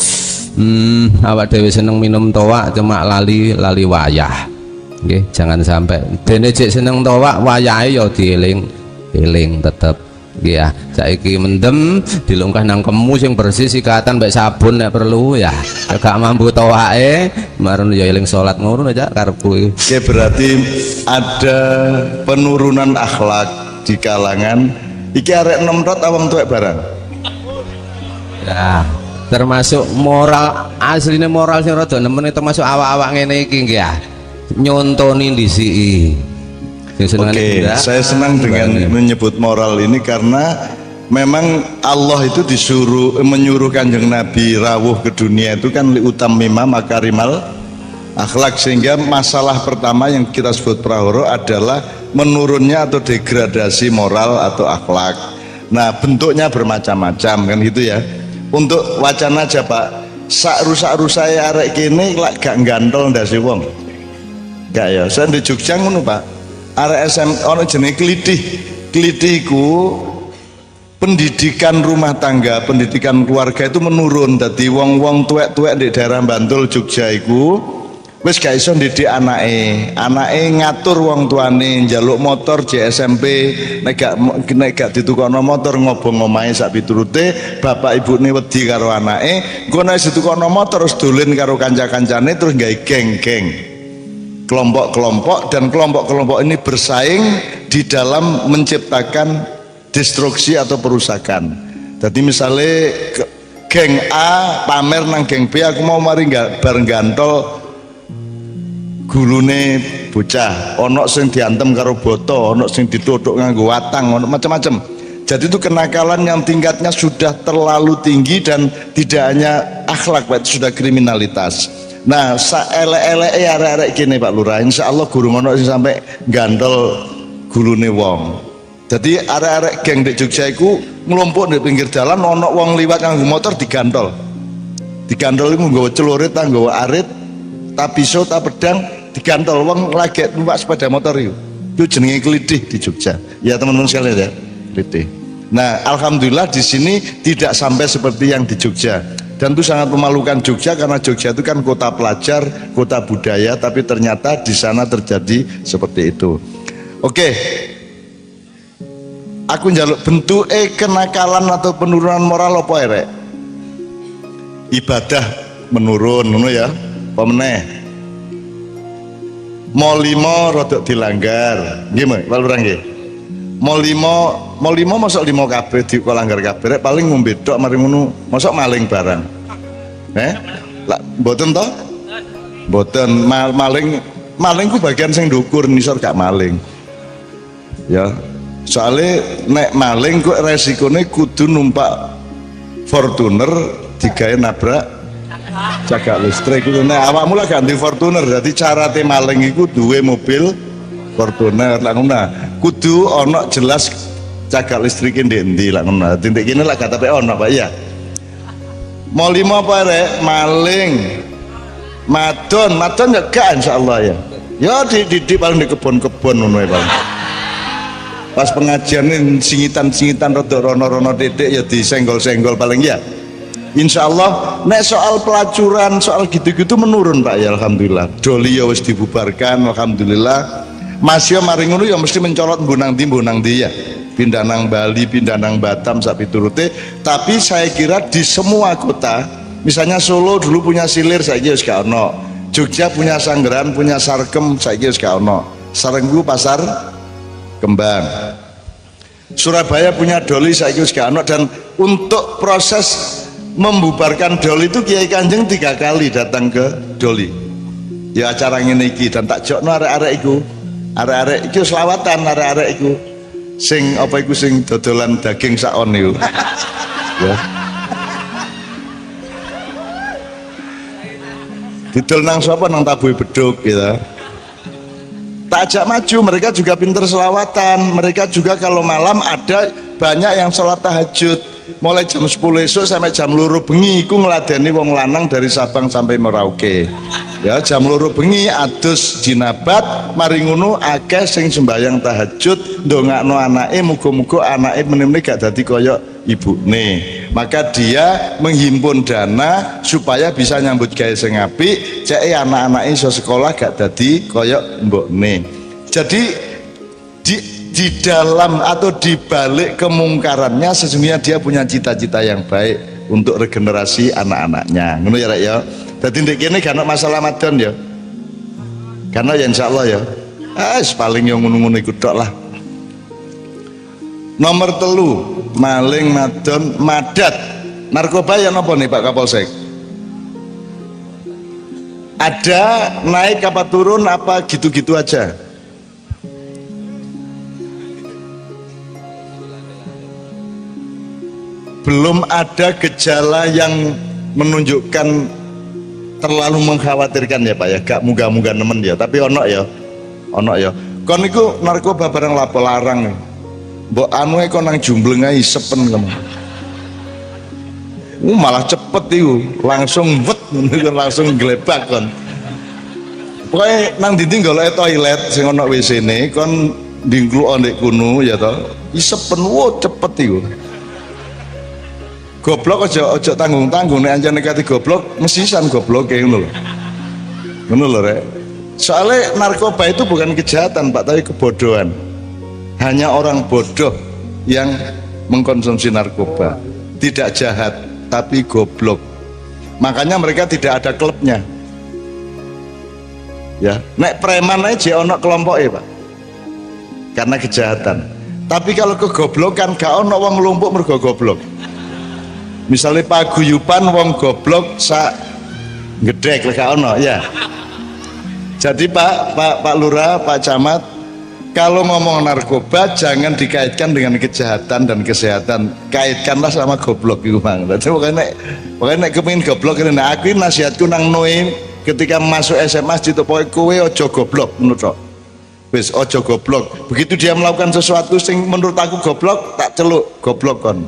Awak dhewe seneng minum toak cuma lali wayah. Nggih, jangan sampai dene cek seneng toak wayahe ya dieling tetep. Nggih ya, saiki mendem dilungkah nang kemu sing bersih sikatan mbek sabun nek perlu ya. Gak mampu towake, marun ya eling salat ngono aja karepku. Oke, berarti ada penurunan akhlak di kalangan iki arek enom tot awang tuwek barang. Ya, termasuk moral asline moral sing rada nemen termasuk awak-awak ngene iki nggih ya. Nyontoni ndisiki. Oke, saya senang dengan menyebut moral ini karena memang Allah itu menyuruh Kanjeng Nabi rawuh ke dunia itu kan liutamima makarimal akhlak, sehingga masalah pertama yang kita sebut prahara adalah menurunnya atau degradasi moral atau akhlak. Nah, bentuknya bermacam-macam kan gitu ya. Untuk wacana aja Pak, sak rusak-rusak arek kene lak gak gantol ndase wong. Gak ya, saya di Jogja ngono Pak. Arek SM ono jenenge klitih iku pendidikan rumah tangga, pendidikan keluarga itu menurun. Dadi wong-wong tuwek-tuwek di daerah Bantul Jogja iku wis gak iso ndidik anake ngatur wong tuane njaluk motor JSMP nek gak ditukono motor ngobong omahe sak piturute bapak ibune wedi karo anake engko nek ditukono motor terus dolen karo kanca-kancane terus gawe geng-geng kelompok-kelompok dan kelompok-kelompok ini bersaing di dalam menciptakan destruksi atau perusakan. Jadi misalnya geng A pamer nang geng B aku mau mari bareng gantol gulune bocah, ono sing diantem karo boto, ono sing ditodok nganggo watang, ono macam-macam. Jadi itu kenakalan yang tingkatnya sudah terlalu tinggi dan tidak hanya akhlak, Pak, itu sudah kriminalitas. Nah, saelek-eleke arek-arek kene Pak Lurah, insyaallah gurung ono sing sampai gandol gulune wong. Jadi arek-arek geng di Jogja iku nglumpuk di pinggir jalan ono wong liwat nganggo motor digandol. Digandol iku nggawa celurit, nggawa arit, ta pisau, ta pedang digantol wong lagi numpak sepeda motor itu jenenge kelitih di Jogja ya teman-teman sekalian ya, kelitih. Nah alhamdulillah di sini tidak sampai seperti yang di Jogja dan itu sangat memalukan Jogja karena Jogja itu kan kota pelajar, kota budaya, tapi ternyata di sana terjadi seperti itu. Oke, aku njaluk bentuk kenakalan atau penurunan moral apa ya? Ibadah menurun ngono ya, apa meneh? Mau limo rodok dilanggar, gimana? Pak Lurah nggih. Mau limo masuk limo kabeh dilanggar kabeh, paling ngombe tok mari ngono, masuk maling barang. Lah mboten to? Mboten maling ku bagian sing ndukur nisor gak maling. Ya, soalnya nek maling kok resikone kudu numpak Fortuner digawe nabrak cagak listrik itu. Nah awakmu lah ganti Fortuner, jadi cara maling itu duwe mobil Fortuner lah ngono. Kudu ono jelas cagak listrik ndi lah ngono. Tintik kene lah kata ono Pak ya. Mau lima apa rek? Maling. Madon ya gak insyaallah ya. Ya di paling di kebon-kebon ngono ya Pak. Pas pengajian ini singitan rodok rono-rono dedek ya disenggol-senggol paling ya. Insya Allah, nek soal pelacuran, soal gitu-gitu menurun Pak ya, alhamdulillah. Doli ya wis dibubarkan, alhamdulillah. Masih mari ngono ya mesti mencolot bunang di ya. Pindah nang Bali, pindah nang Batam, sapi turute. Tapi saya kira di semua kota, misalnya Solo dulu punya Silir, saya kira gak ono. Jogja punya Sanggeran, punya Sarkem, saya kira gak ono. Sarenggu Pasar Kembang. Surabaya punya Doli, saya kira gak ono. Dan untuk proses membubarkan Doli itu Kiai Kanjeng 3 kali datang ke Doli ya acara ngene iki dan tak jokno arek-arek iku selawatan arek-arek iku sing apa iku sing dodolan daging sakon niku ya didol nang sapa nang Tabuhe Beduk gitu. Tak ajak maju, mereka juga pinter selawatan, mereka juga kalau malam ada banyak yang sholat tahajud mulai jam 10 esok sampai jam 2 bengi iku ngladeni wong lanang dari Sabang sampai Merauke ya jam 2 bengi adus jinabat mari ngono akeh sing sembahyang tahajud ndongakno anake muga-muga anake meneh gak dadi kaya ibune, maka dia menghimpun dana supaya bisa nyambut gawe sing apik ceke anak-anake iso sekolah gak dadi kaya mbokne. Jadi di dalam atau di balik kemungkarannya sesungguhnya dia punya cita-cita yang baik untuk regenerasi anak-anaknya ngono ya Rek ya. Dadi ndek kene gak ono masalah madon ya. Karena ya insyaallah ya. Paling yang ngono-ngono iku tok lah. Nomor 3, maling, madon, madat. Narkoba ya napa nih Pak Kapolsek? Ada naik apa turun apa gitu-gitu aja? Belum ada gejala yang menunjukkan terlalu mengkhawatirkan ya Pak ya, gak muga-muga nemen ya, tapi ono ya kon iku narkoba barang lapo larang mbok anu kon nang jumbleng ae sepen kamu malah cepet itu langsung wet langsung glebak kon pokoknya nang dinding golek toilet sing ono WC ne kon dingkluk ndek kuno ya toh isepen cepet itu. Goblok aja tanggung-tanggung nek anjane kate goblok mesisan goblok kayak ngono lho. Ngono lho rek. Soalnya narkoba itu bukan kejahatan Pak, tapi kebodohan. Hanya orang bodoh yang mengkonsumsi narkoba. Tidak jahat, tapi goblok. Makanya mereka tidak ada klubnya. Ya, nek preman aja ono kelompoknya Pak. Karena kejahatan. Tapi kalau kegoblokan gak ono wong lumpuk mergo goblok. Misalnya paguyuban wong goblok sak gedek gak ono ya. Jadi Pak Lurah, Pak Camat, kalau ngomong narkoba jangan dikaitkan dengan kejahatan dan kesehatan, kaitkanlah sama goblok itu Bang. Jadi pokoknya kepengin goblok ini, nah aku nasihatku nang Noe ketika masuk SMA itu pokoknya kowe ojo goblok menurut wis ojo goblok. Begitu dia melakukan sesuatu sing menurut aku goblok, tak celuk goblok kon.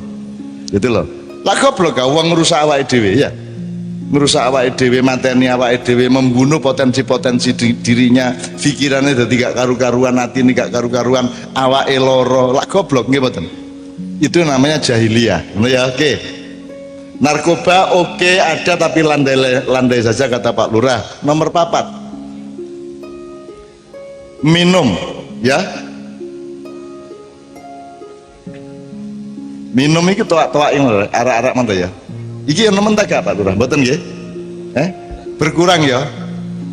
Gitu loh. Lah goblok kau wong ngerusak awake dhewe ya. Merusak awake dhewe, mateni awake dhewe, membunuh potensi-potensi dirinya, pikirannya dadi gak karu-karuan, atine gak karu-karuan, awake loro. Lah goblok nggih mboten. Itu namanya jahiliyah. Ngono ya, oke. Narkoba oke, ada tapi landai saja kata Pak Lurah. Nomor 4. Minum, ya. Minum iki toak-toak ngono, arak-arak mantu ya. Iki yang nemen tak Pak Lurah, mboten nggih? Berkurang ya.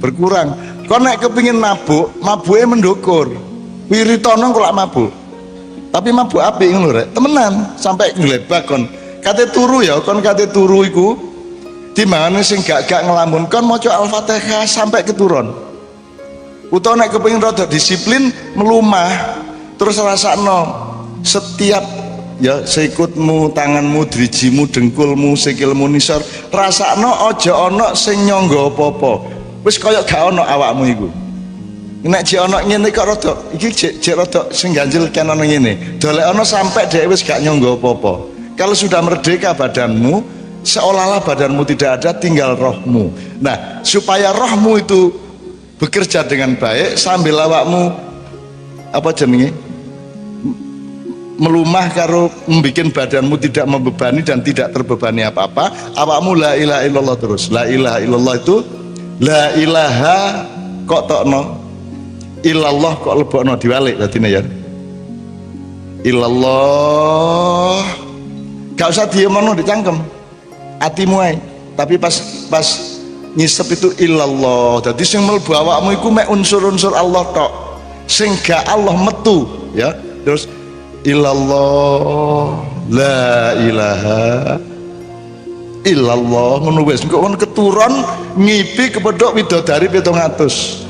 Berkurang. Kok nek kepengin mabuk, mabuke mendukur. Wiritono kok lak mabuk. Tapi mabuk apik ngono rek, temenan sampai nglebak kon. Kate turu ya, kon kate turu iku dimangane sing gak ngelamun kon maca Al-Fatihah sampai keturun. Utawa nek kepengin rada disiplin melumah terus rasakno setiap ya sikutmu, tanganmu, drijimu, dengkulmu, sikilmu nisor rasakno aja ana sing nyangga apa-apa. Wis kaya gak ana awakmu iku. Nek jek ana ngene kok rada iki jek rada sing ganjel kan ana ngene. Dolek ana sampai dhek wis gak nyangga apa-apa. Kalau sudah merdeka badanmu, seolah-olah badanmu tidak ada, tinggal rohmu. Nah, supaya rohmu itu bekerja dengan baik sambil awakmu apa jenenge? Melumah karo membuat badanmu tidak membebani dan tidak terbebani apa-apa, awakmu la ilaha illallah terus. La ilaha illallah itu la ilaha kok tokno illallah kok lebokno diwalik dadine ya. Illallah gak usah diemono dicangkem atimu ae, tapi pas ngisep itu illallah. Jadi sing mlebu awakmu iku mek unsur-unsur Allah tok, sing gak Allah metu ya. Terus illallah la ilaha illallah ngono wis engko kon keturun ngipi kepethuk widodari 700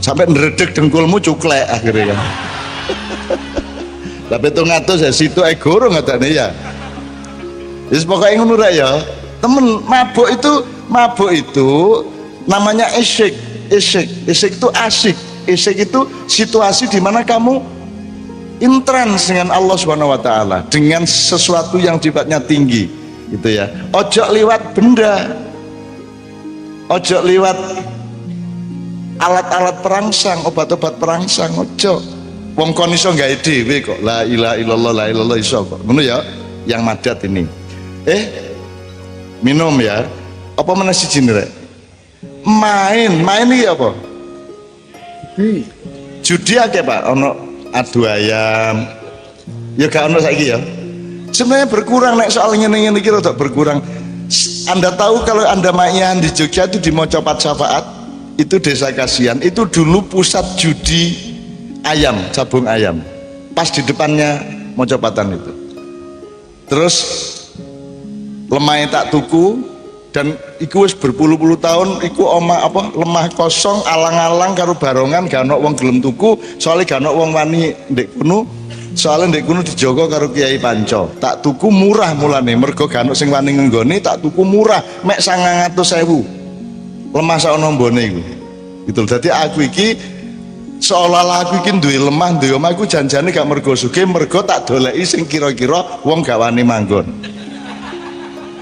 sampai neredeg dengkulmu cuklek akhirnya kan. Lah 700 ya situ guru ngatane ya. Wis pokoke ngono rek ya. Temen mabuk itu namanya isyik itu asik. Isyik itu situasi di mana kamu intrans dengan Allah Subhanahu wa taala, dengan sesuatu yang sifatnya tinggi gitu ya. Ojo liwat benda. Ojo liwat alat-alat perangsang, obat-obat perangsang, ojo. Wong kon iso gawe dhewe kok la ilaha illallah la ilallah iso kok. Ngono ya, yang madat ini. Minum ya. Apa meneh siji rek? Main iki apa? Judi akeh Pak, ono adu ayam. Ya gak ono saiki ya. Sebenarnya berkurang nek soal ngene-ngene iki rada berkurang. Anda tahu kalau Anda main di Jogja itu di Mocopat Syafaat, itu desa Kasihan, itu dulu pusat judi ayam, cabung ayam, pas di depannya Mocopatan itu. Terus lemahnya tak tuku dan iku wis berpuluh-puluh tahun iku lemah kosong alang-alang karo barongan gak ono wong gelem tuku, soalnya gak ono wong wani ndek kuno, soalnya ndek kuno dijogo karo Kiai Panco. Tak tuku murah mulane mergo gak ono sing wani ngenggoni, tak tuku murah mek 900.000 lemah sak ono mbone iku. Gitu. Dadi aku iki seolah-olah aku iki duwe lemah duwe omah aku janjane gak mergo sugih, mergo tak doleki sing kira-kira wong gak wani manggon.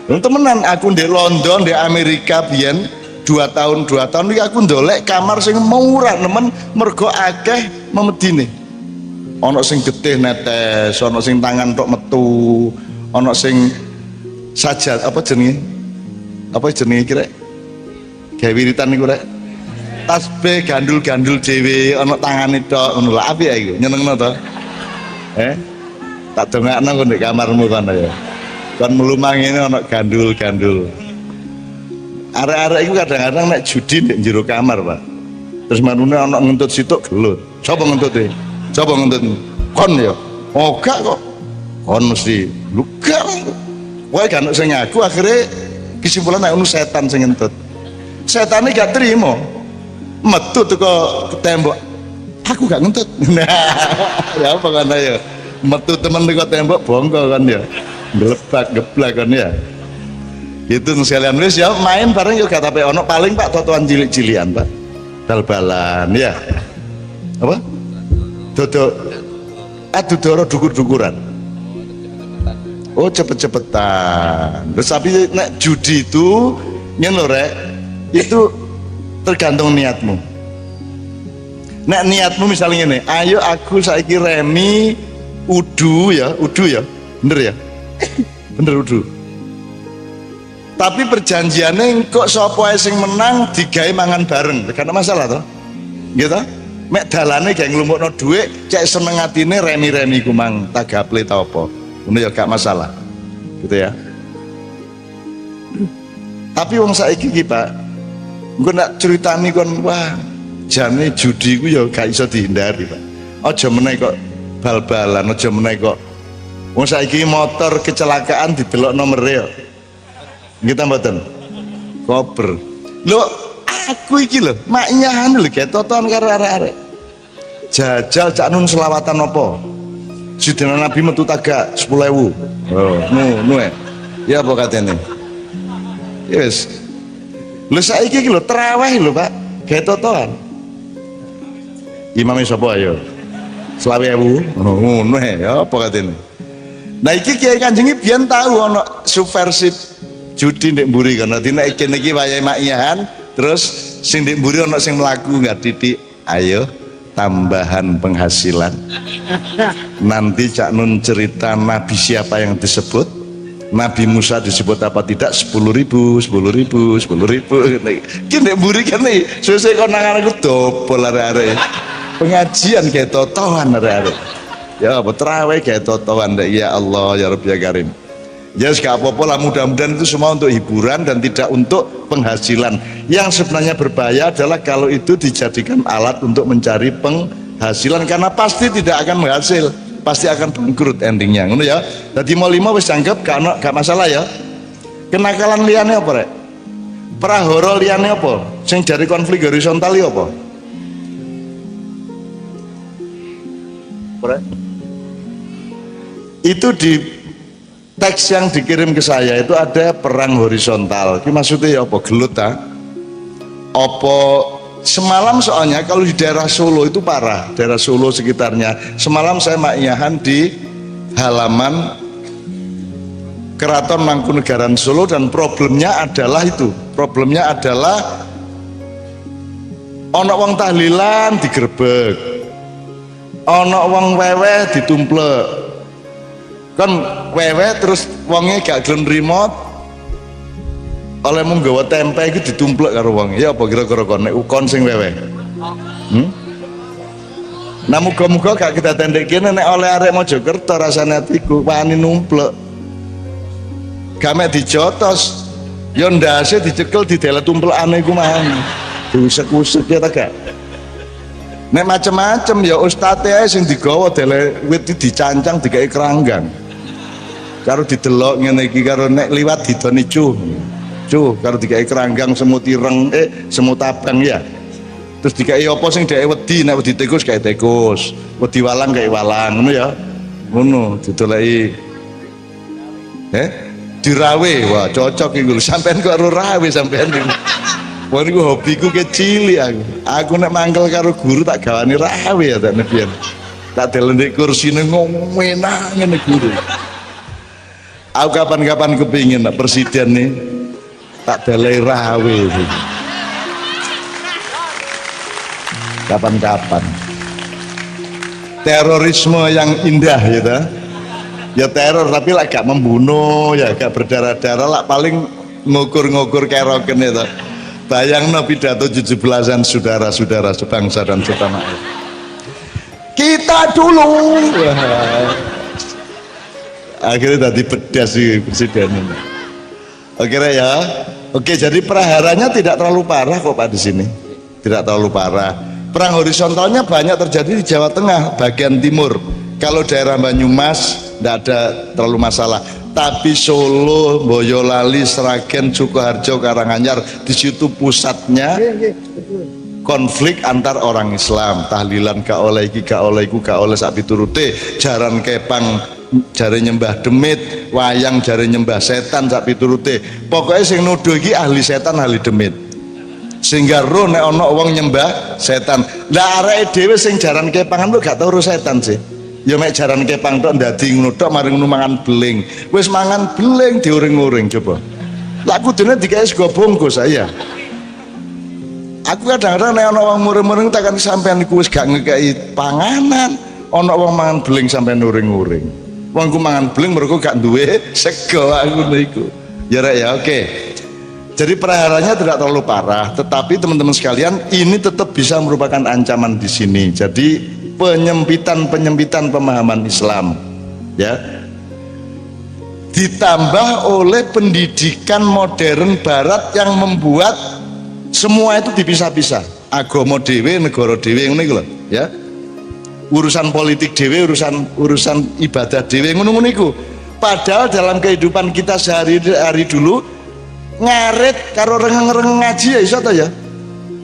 Temenan aku di London, di Amerika biyen 2 tahun iki aku ndolek kamar sing murah nemen mergo akeh memedine. Ana sing getih netes, ana sing tangan tok metu, ana sing sajad apa jenenge? apa jenenge iki rek gawe wiritan niku rek tasbih gandul-gandul dhewe ana tangane tok ngono lho apik iku nyenengno to tak dongakno kok ndek kamarmu kono ya kon melumang ini ana gandul-gandul arek-arek iku kadang-kadang nek judi ndek jero kamar Pak terus manune ana ngentut situk gelut sapa ngentute sapa ngentut kon ya oh gak kok kon mesti lu gak wae kan sing ngaku akhirnya kesimpulan nek ono setan sing ngentut setane gak terima metu teko tembok aku gak ngentut nah ya apa kan ya metu temen teko tembok bongko kan ya gelebak geblak kan ya gitu sekalian wis ya main bareng juga tapi ono paling Pak totoan cilik-cilian Pak bal-balan ya apa dodok doro dukur-dukuran oh cepet-cepetan terus tapi nek judi itu ngono rek itu tergantung niatmu nek niatmu misalnya ini ayo aku saiki remi udu ya bener ya bener udu tapi perjanjiannya kok sapa ae sing menang digawe mangan bareng karena masalah toh gitu mek dalane gak nglumpukno dhuwit cek seneng atine remi-remi ku mang tagaple ta apa ngono ya gak masalah gitu ya tapi wong saiki iki Pak engko nak critani kon wah jane judi ku ya gak iso dihindari Pak aja meneh kok bal-balan aja meneh kok wong saiki motor kecelakaan didelok nomere ya kita mboten koper lho aku iki lho maknyahan lho ge toton karo arek-arek jajal cak nun selawatan apa sidina nabi metu tagak 10.000 oh nu ya apa katene yes lho saiki iki lho tarawih lho Pak ge totoan imame sapa ayo 20.000 ngono ya apa katene nah iki Kiai Kanjeng biyen tahu ana subversif judi ndek mburi kan dadi nek kene iki wayahe makyahan terus sing ndek mburi ana sing mlaku enggak titik ayo tambahan penghasilan nanti Cak Nun cerita nabi siapa yang disebut Nabi Musa disebut apa tidak 10.000 ki ndek mburi kan iki sesuk konangan aku dobol arek-arek pengajian kayak totohan arek-arek ya apa tarawih kayak totohan ya Allah ya Rabbi ya Karim ya gak apa-apa lah mudah-mudahan itu semua untuk hiburan dan tidak untuk penghasilan yang sebenarnya berbahaya adalah kalau itu dijadikan alat untuk mencari penghasilan karena pasti tidak akan menghasil pasti akan bangkrut endingnya ngono ya jadi mau lima wis anggap gak masalah ya kenakalan liane apa rek prahara liane apa sing dari konflik horizontal ya apa rek itu di teks yang dikirim ke saya itu ada perang horizontal ini maksudnya ya apa gelut ta apa semalam soalnya kalau di daerah Solo itu parah daerah Solo sekitarnya semalam saya maknyahan di halaman Keraton Mangkunegaran Solo dan problemnya adalah ono wong tahlilan digerebek ono wong weweh ditumplek kan wewe terus wongnya gak gelem nrimo oleh mung gawa tempe iki ditumplek karo wong ya apa kira-kira kon sing wewe nah muga-muga gak kita tendek kene nek oleh arek Mojokerto rasane atiku wani numplek gak mek dijotos ya ndase dicekel didelet tumplekane iku mah diusek-usek ya ta gak nek macem-macem ya ustate ae sing digawa dele wit dicancang digawe keranggang karo didelok ngene iki karo nek liwat didoni cuh karo digawe keranggang semut ireng semut abang ya terus digawe apa sing dhek wedi nek wedi tikus gawe tikus wedi walang gawe walang ngono ya ngono didoleki dirawe wah cocok iku sampean kok ora rawe sampean iku wah niku hobiku kecil aku nek mangkel karo guru tak gawani rawe ya tak nebian tak delendek kursine ngomenang ngene guru aku kapan-kapan kepingin presiden nih tak delai rawe kapan-kapan terorisme yang indah gitu ya teror tapi lah gak membunuh ya gak berdarah-darah lah paling ngukur-ngukur keroken itu. Bayangno pidato 17-an saudara-saudara sebangsa dan setanah air. Kita dulu. Wah. Akhirnya tadi pedas sih presiden ini. Oke ya. Oke, jadi praharanya tidak terlalu parah kok Pak di sini. Tidak terlalu parah. Perang horizontalnya banyak terjadi di Jawa Tengah, bagian timur. Kalau daerah Banyumas tidak ada terlalu masalah. Tapi Solo, Boyolali, Sragen, Sukoharjo, Karanganyar, di situ pusatnya konflik antar orang Islam. Tahlilan gak oleh iki, gak oleh iku, gak oleh sak piturute, jaran kepang jare nyembah demit, wayang jare nyembah setan sak piturute. Pokoknya sing nuduh iki ahli setan, ahli demit. Sehingga roh nek ana wong nyembah setan. Lah areke dhewe sing jaran kepangan lu gak tau ro setan sih. Ya mek jaran kepang tok ndadi ngono tok mari ngono mangan beling. Wis mangan beling diuring-uring coba. Lah kudune dikae sego bungkus saya. Aku kadang-kadang nek ana wong mureng-mureng takkan sampean iku wis gak ngekeki panganan, ana wong mangan beling sampean uring-uring. Wong ku mangan beling mergo gak duwe sego aku niku. Ya rek ya, oke. Jadi praharanya tidak terlalu parah, tetapi teman-teman sekalian ini tetap bisa merupakan ancaman di sini. Jadi penyempitan pemahaman Islam, ya, ditambah oleh pendidikan modern Barat yang membuat semua itu dipisah-pisah. Agama dewe, negara dewe, ngono iku lho, ya. Urusan politik dewe, urusan ibadah dewe, ngono-ngono iku. Padahal dalam kehidupan kita sehari-hari dulu ngarit karo rengeng-rengeng ngaji ya iso ta ya.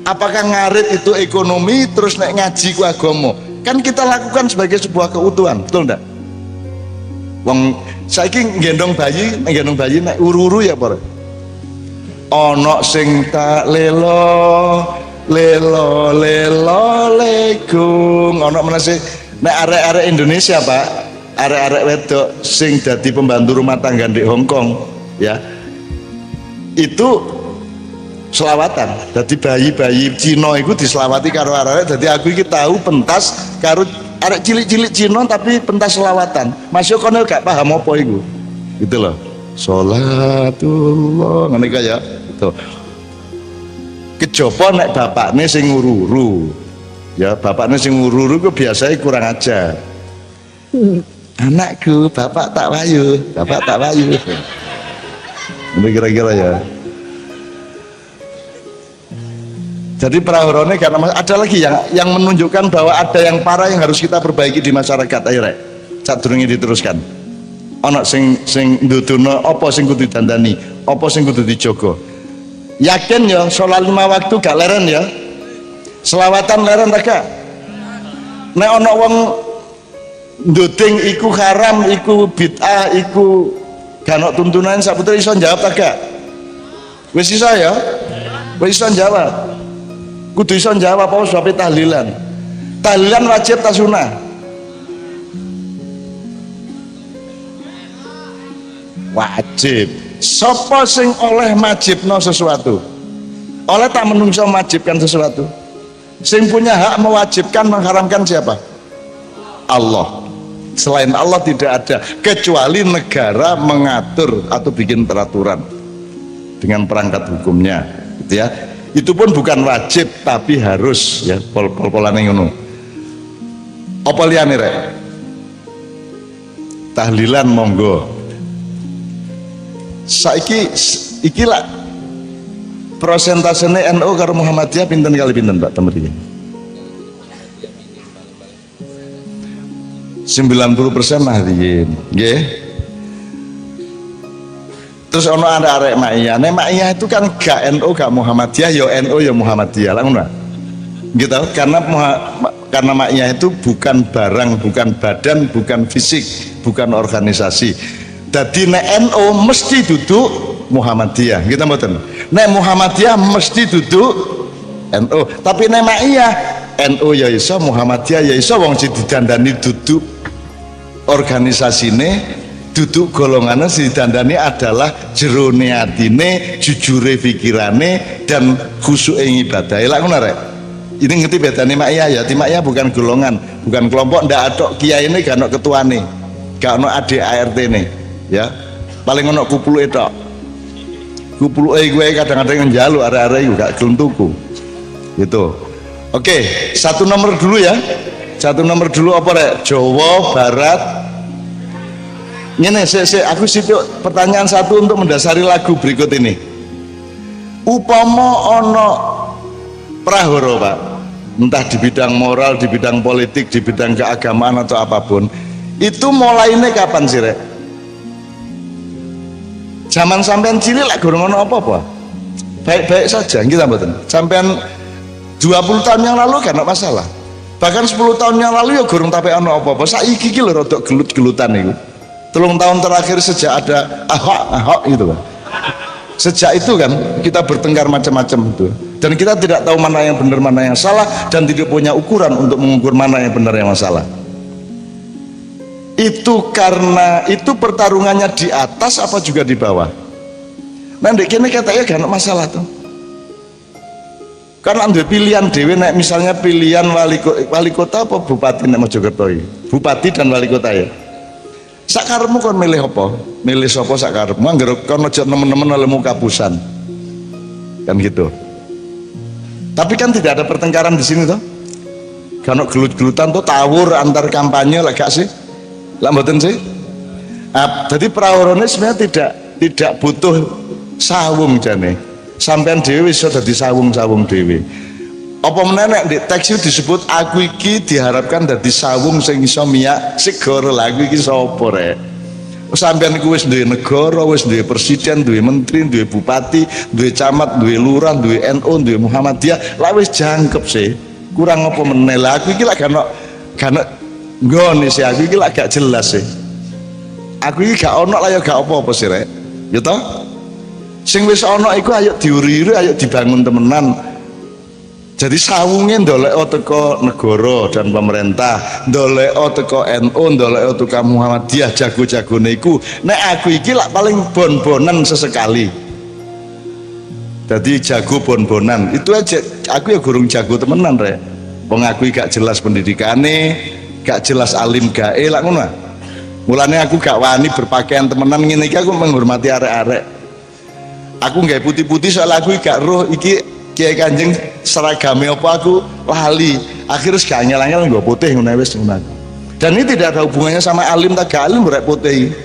Apakah ngarit itu ekonomi terus nek ngaji ku agama? Kan kita lakukan sebagai sebuah keutuhan, betul ndak? Wong saiki nggendong bayi nek uru-uru ya apa? Ana sing tak lelo legung. Ana meneh sing nek arek-arek Indonesia, Pak, arek-arek wedok sing dadi pembantu rumah tangga di Hong Kong, ya. Itu selawatan. Jadi bayi-bayi Cina itu diselawati karo arek. Jadi aku iki tahu pentas karo arek cilik-cilik Cina tapi pentas selawatan. Masih kono gak paham apa iku. Gitu loh. Sholatullah ngene kaya itu. Kejaba nek bapakne sing nguru-uru. Ya, bapakne sing nguru-uru ku biasanya kurang ajar. Anakku, bapak tak wayu. Ini kira-kira ya. Jadi prahorone karena ada lagi yang menunjukkan bahwa ada yang parah yang harus kita perbaiki di masyarakat. Ayo rek, sadurunge diteruskan. Ana sing ndudono apa sing kudu dandani, apa sing kudu dijogo. Yakin ya sholat 5 waktu gak leren ya. Selawatan leren ta gak? Nek ana wong nduding iku haram, iku bid'ah, iku ganok tuntunan saputra iso jawab tak gak? Wis iso ya? Wis iso jawab. Kudu iso jawab apa sebab tahlilan. Tahlilan wajib ta sunah? Wajib. Sapa sing oleh majibno sesuatu? Oleh tak menungso majibkan sesuatu. Sing punya hak mewajibkan mengharamkan siapa? Allah. Selain Allah tidak ada, kecuali negara mengatur atau bikin peraturan dengan perangkat hukumnya, gitu ya. Itu pun bukan wajib tapi harus ya, pol-polane ngono. Apa liyane rek? Tahlilan monggo. Saiki iki lah prosentasenya NU karo Muhammadiyah pinten kali pinten Pak temen iki? 90% nahdiyin, nggih. Terus ono arek Ma'iyah. Nek Ma'iyah itu kan gak NU gak Muhammadiyah, ya NU ya Muhammadiyah. Lah ngono. Gitu. Karena Ma'iyah itu bukan barang, bukan badan, bukan fisik, bukan organisasi. Jadi nek NU mesti duduk Muhammadiyah. Gitu mboten. Nek Muhammadiyah mesti duduk NU. Tapi nek Ma'iyah NU ya iso, Muhammadiyah ya iso, wong sing didandani duduk organisasine, duduk golongannya si dandani adalah jerone atine, jujure pikirane dan khusyuk ing ibadah. Lah ngono rek. Ini ngerti bedane Ma'iyah ya. Ti Ma'iyah bukan golongan, bukan kelompok, ndak ada kiyaine gak ono ketuane, gak ono AD ART-ne, ya. Paling ono kupuluke tok. kupuluke gue kadang-kadang njaluk arek-arek iku gak gelem tuku gitu. Oke, satu nomor dulu ya, satu nomor dulu apa rek? Jawa Barat. Ini aku situ pertanyaan satu untuk mendasari lagu berikut ini. Upama ono prahara Pak, entah di bidang moral, di bidang politik, di bidang keagamaan atau apapun, itu mulainya kapan sih rek? Zaman sampean cilik lek gorong ono apa-apa, baik-baik saja kita mboten. Sampean 20 tahun yang lalu kan masalah, bahkan 10 tahun yang lalu ya gorong tapi ono apa-apa. Saiki iki lho rodok gelut-gelutan iku. 3 tahun terakhir sejak ada ahok gitu kan, sejak itu kan kita bertengkar macam-macam itu, dan kita tidak tahu mana yang benar mana yang salah, dan tidak punya ukuran untuk mengukur mana yang benar yang salah. Itu karena itu pertarungannya di atas apa juga di bawah. Nah ndek kene katanya gak ada masalah tuh, karena ada pilihan dewe, nek misalnya pilihan wali kota apa bupati nek Mojokerto, bupati dan wali kota ya. Sakarepmu kon milih apa? Milih sapa sakarepmu, anggere kon aja nemen-nemen oleh muka pusan. Kan gitu. Tapi kan tidak ada pertengkaran di sini toh. Kan gelut-gelutan tuh tawur antar kampanye lah gak sih? Lah mboten sih? Jadi prawarane sebenarnya tidak butuh sawung jane. Sampean dhewe iso dadi sawung-sawung dhewe. Apa meneh di teks itu disebut aku iki diharapkan dadi sawung sing iso miyak segara. Aku iki sapa rek? Sampeyan iku wis duwe negara, wis duwe presiden, duwe menteri, duwe bupati, duwe camat, duwe lurah, duwe NU, duwe Muhammadiyah, lah wis jangkep sih. Kurang apa meneh? Lah aku iki lak gak nggone sih, aku iki lak gak jelas sih. Aku iki gak ono lah ya gak apa-apa sih rek. Ya toh? Sing wis ono iku ayo diuri-uri, ayo dibangun temenan. Jadi sawungnya ndolek teko negara dan pemerintah, ndolek teko NU, ndolek teko Muhammadiyah, jago-jagone iku. Nek aku iki lak paling bon-bonan sesekali. Jadi jago bon-bonan. Itu aja aku ya gurung jago temenan rek. Wong aku gak jelas pendidikane, gak jelas alim gae lak ngono. Mulane aku gak wani berpakaian temenan ngene iki, aku menghormati arek-arek. Aku gak putih-putih soal aku gak roh iki Kiai Kanjeng seragame apa aku lali, akhirnya gak nyala-nyala nggak putih ngono wis ngono. Dan ini tidak ada hubungannya sama alim tak alim berek putih,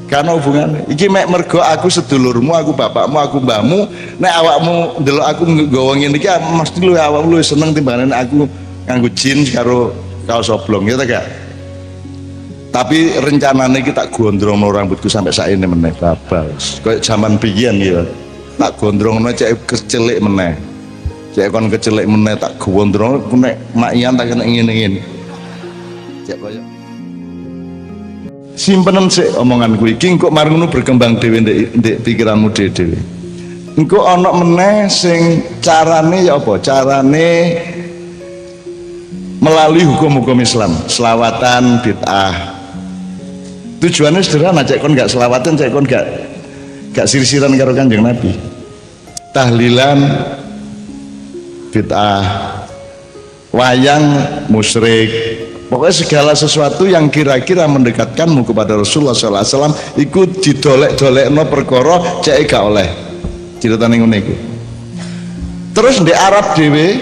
karena hubungannya iki mek mergo aku sedulurmu, aku bapakmu, aku mbahmu. Nek awakmu ndelok aku nggawa ngene iki mesti lu awakmu lu seneng timbangan aku nganggo jeans karo kaos oblong ya ta gak. Tapi rencananya kita gondrong rambutku sampai saat ini meneh babal kayak zaman biyen gitu. Tak gondrong cek kecelik meneh, cek kon kecelik meneh tak gondrong nek mak iyan tak kena ngene-ngene cek koyo simpenem sik omonganku iki kok mari ngono berkembang dhewe ndek pikiranmu dhewe. Engko ana meneh sing carane ya apa? Carane melalui hukum-hukum Islam, selawatan bid'ah. Tujuannya sederhana, cek kon gak selawatan, cek kon gak sirisiran karo Kanjeng Nabi. Tahlilan bid'ah, wayang musyrik. Pokoknya segala sesuatu yang kira-kira mendekatkanmu kepada Rasulullah SAW ikut didolek-dolekno perkara cek gak oleh. Ceritane ngene iku. Terus di Arab dhewe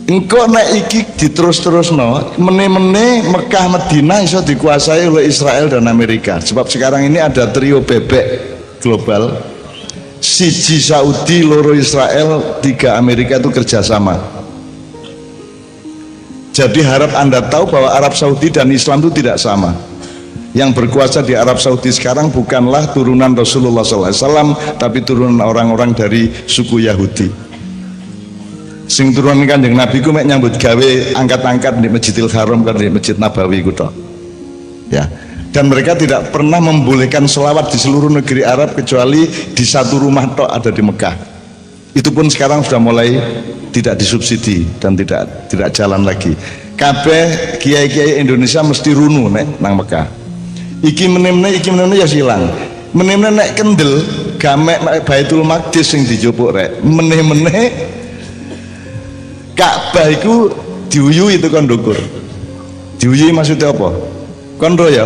engko nek iki diterus-terusno meneh-meneh Mekah Madinah iso dikuasai oleh Israel dan Amerika. Sebab sekarang ini ada trio bebek global, siji Saudi, loro Israel, 3 Amerika itu kerjasama. Jadi harap Anda tahu bahwa Arab Saudi dan Islam itu tidak sama. Yang berkuasa di Arab Saudi sekarang bukanlah turunan Rasulullah SAW, tapi turunan orang-orang dari suku Yahudi. Sing turunan Kanjeng Nabi ku mek nyambut gawe angkat-angkat di Masjidil Haram kan di Masjid Nabawi ku tok. Ya. Dan mereka tidak pernah membolehkan selawat di seluruh negeri Arab kecuali di satu rumah tok ada di Mekah. Itu pun sekarang sudah mulai tidak disubsidi dan tidak jalan lagi. Kabeh kiai-kiai Indonesia mesti runu nek nang Mekah. Iki meneh ya silang. Meneh nek kendel gamek Baitul Maqdis sing dijupuk rek. Meneh Ka'bah iku diuyui itu kon ndukur. Diuyui maksudnya apa? Kon ro ya.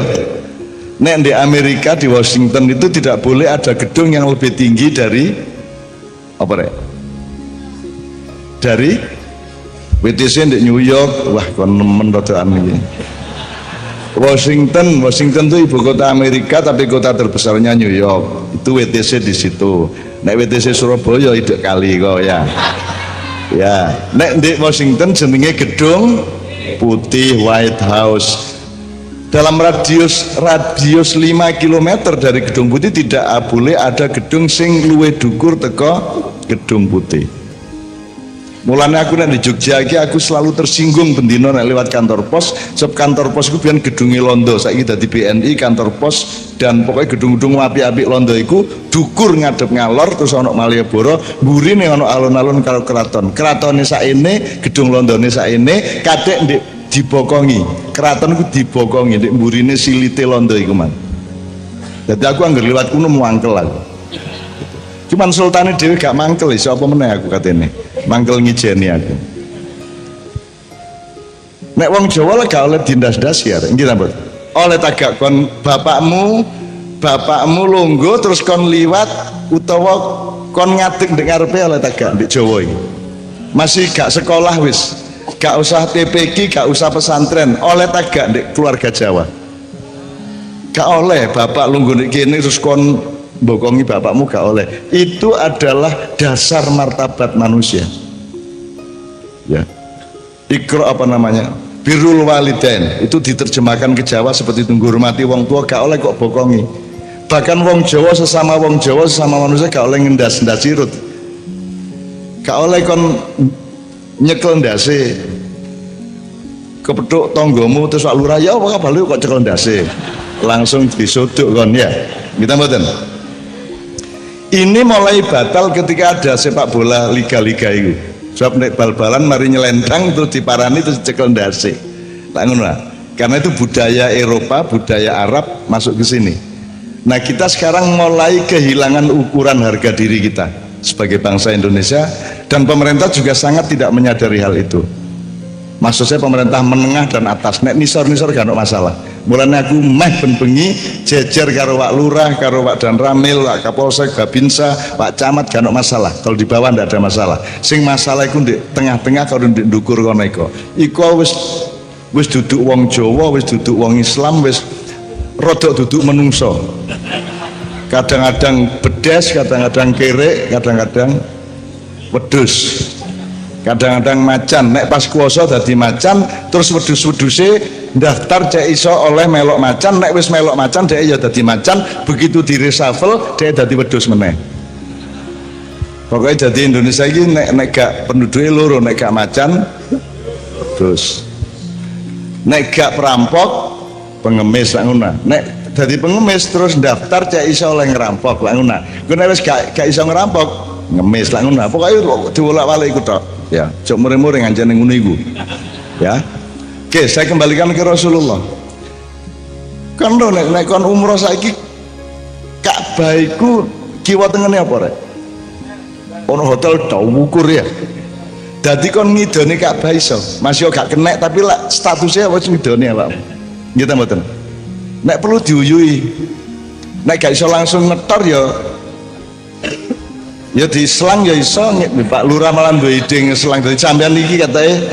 Nek di Amerika di Washington itu tidak boleh ada gedung yang lebih tinggi dari apa rek? Dari WTC di New York, wah kon nemen rodoan iki. Washington itu ibu kota Amerika tapi kota terbesarnya New York. Itu WTC di situ. Nek WTC Surabaya itu kali kok ya. Ya, nek di Washington jenenge gedung putih White House. Dalam radius 5 km dari gedung putih tidak boleh ada gedung sing luwih dhuwur teko gedung putih. Mulanya aku nek di Jogja iki aku selalu tersinggung bendino nek lewat kantor pos, sebab kantor pos iku biyen gedunge londo, saiki dadi BNI kantor pos dan pokoknya gedung-gedung apik-apik londo iku dukur ngadep ngalor terus ana Malioboro, mburine ana alun-alun karo keraton. Keratone saene, gedung londone saene kadek ndek dibokongi. Keraton iku dibokongi ndek mburine silite londo iku man. Dadi aku anggere liwat kuno muangkel aku. Cuman sultane dhewe gak mangkel, sapa meneh aku katene. Mangkel ngijeni aku. Nek wong Jawa lah gak oleh dindas-das ya, nggih ta, Mbok? Oleh tagak kon bapakmu lungguh terus kon liwat utawa kon ngadeg ndek ngarepe oleh tagak ndek Jawa iki. Masih gak sekolah wis, gak usah TPQ, gak usah pesantren, oleh tagak ndek keluarga Jawa. Gak oleh bapak lungguh ndek kene terus kon bokongi bapakmu, gak oleh. Itu adalah dasar martabat manusia ya. Ikro apa namanya, birrul walidain itu diterjemahkan ke Jawa seperti itu, menghormati wong tua gak oleh kok bokongi. Bahkan wong Jawa sesama manusia gak oleh ngendas-ndas sirut, gak oleh kon nyekel ndase kepethuk tanggamu terus Pak Lurah ya apa kabar lu kok cekel ndase langsung disuduk kon ya. Kita mboten. Ini mulai batal ketika ada sepak bola liga-liga itu. Sebab nek bal-balan mari nyelentang terus diparani terus cekel ndase. Lah ngono lah. Karena itu budaya Eropa, budaya Arab masuk ke sini. Nah, kita sekarang mulai kehilangan ukuran harga diri kita sebagai bangsa Indonesia dan pemerintah juga sangat tidak menyadari hal itu. Maksud saya pemerintah menengah dan atas, nek nisor-nisor gak ada masalah. Mulanya aku meh ben bengi jejer karo Pak Lurah, karo Pak Danramil, Pak Kapolsek, Babinsa, Pak Camat gak ada masalah. Kalau di bawah ndak ada masalah. Sing masalah iku di tengah-tengah karo di ndukur kono iku. Iku wis duduk wong Jawa, wis duduk wong Islam, wis rodok duduk menungso. Kadang-kadang bedes, kadang-kadang kerek, kadang-kadang wedhus. Kadang-kadang macan, nek pas kuasa dadi macan, terus wedhus-wedhuse daftar cek iso oleh melok macan, nek wis melok macan dhek ya dadi macan, begitu di reshuffle dhek dadi wedhus meneh. Pokoknya jadi Indonesia ini nek gak penduduknya loro, nek gak macan wedhus. Nek gak perampok pengemis lah ngono. Nek dadi pengemis terus daftar cek iso oleh ngerampok lah ngono. Ku nek wis gak iso ngerampok, ngemis lah ngono. Pokoke diwolak-walik iku tok. Ya, cok mure-mure ngancane ngono iku. Ya. Oke, saya kembalikan ke Rasulullah. Kan lho nek kon umroh saiki Ka'bah iku kiwa tengene apa rek? Ono hotel ukur ya. Dadi kon ngidoni Ka'bah iso. Masih gak kenek tapi lah statusnya wis ngidoni ya, Pak. Nggih ta mboten? Nek perlu diuyui. Nek gak iso langsung ngetor ya di selang ya iso. Pak Lurah malah duwe ide selang dari sampean iki katanya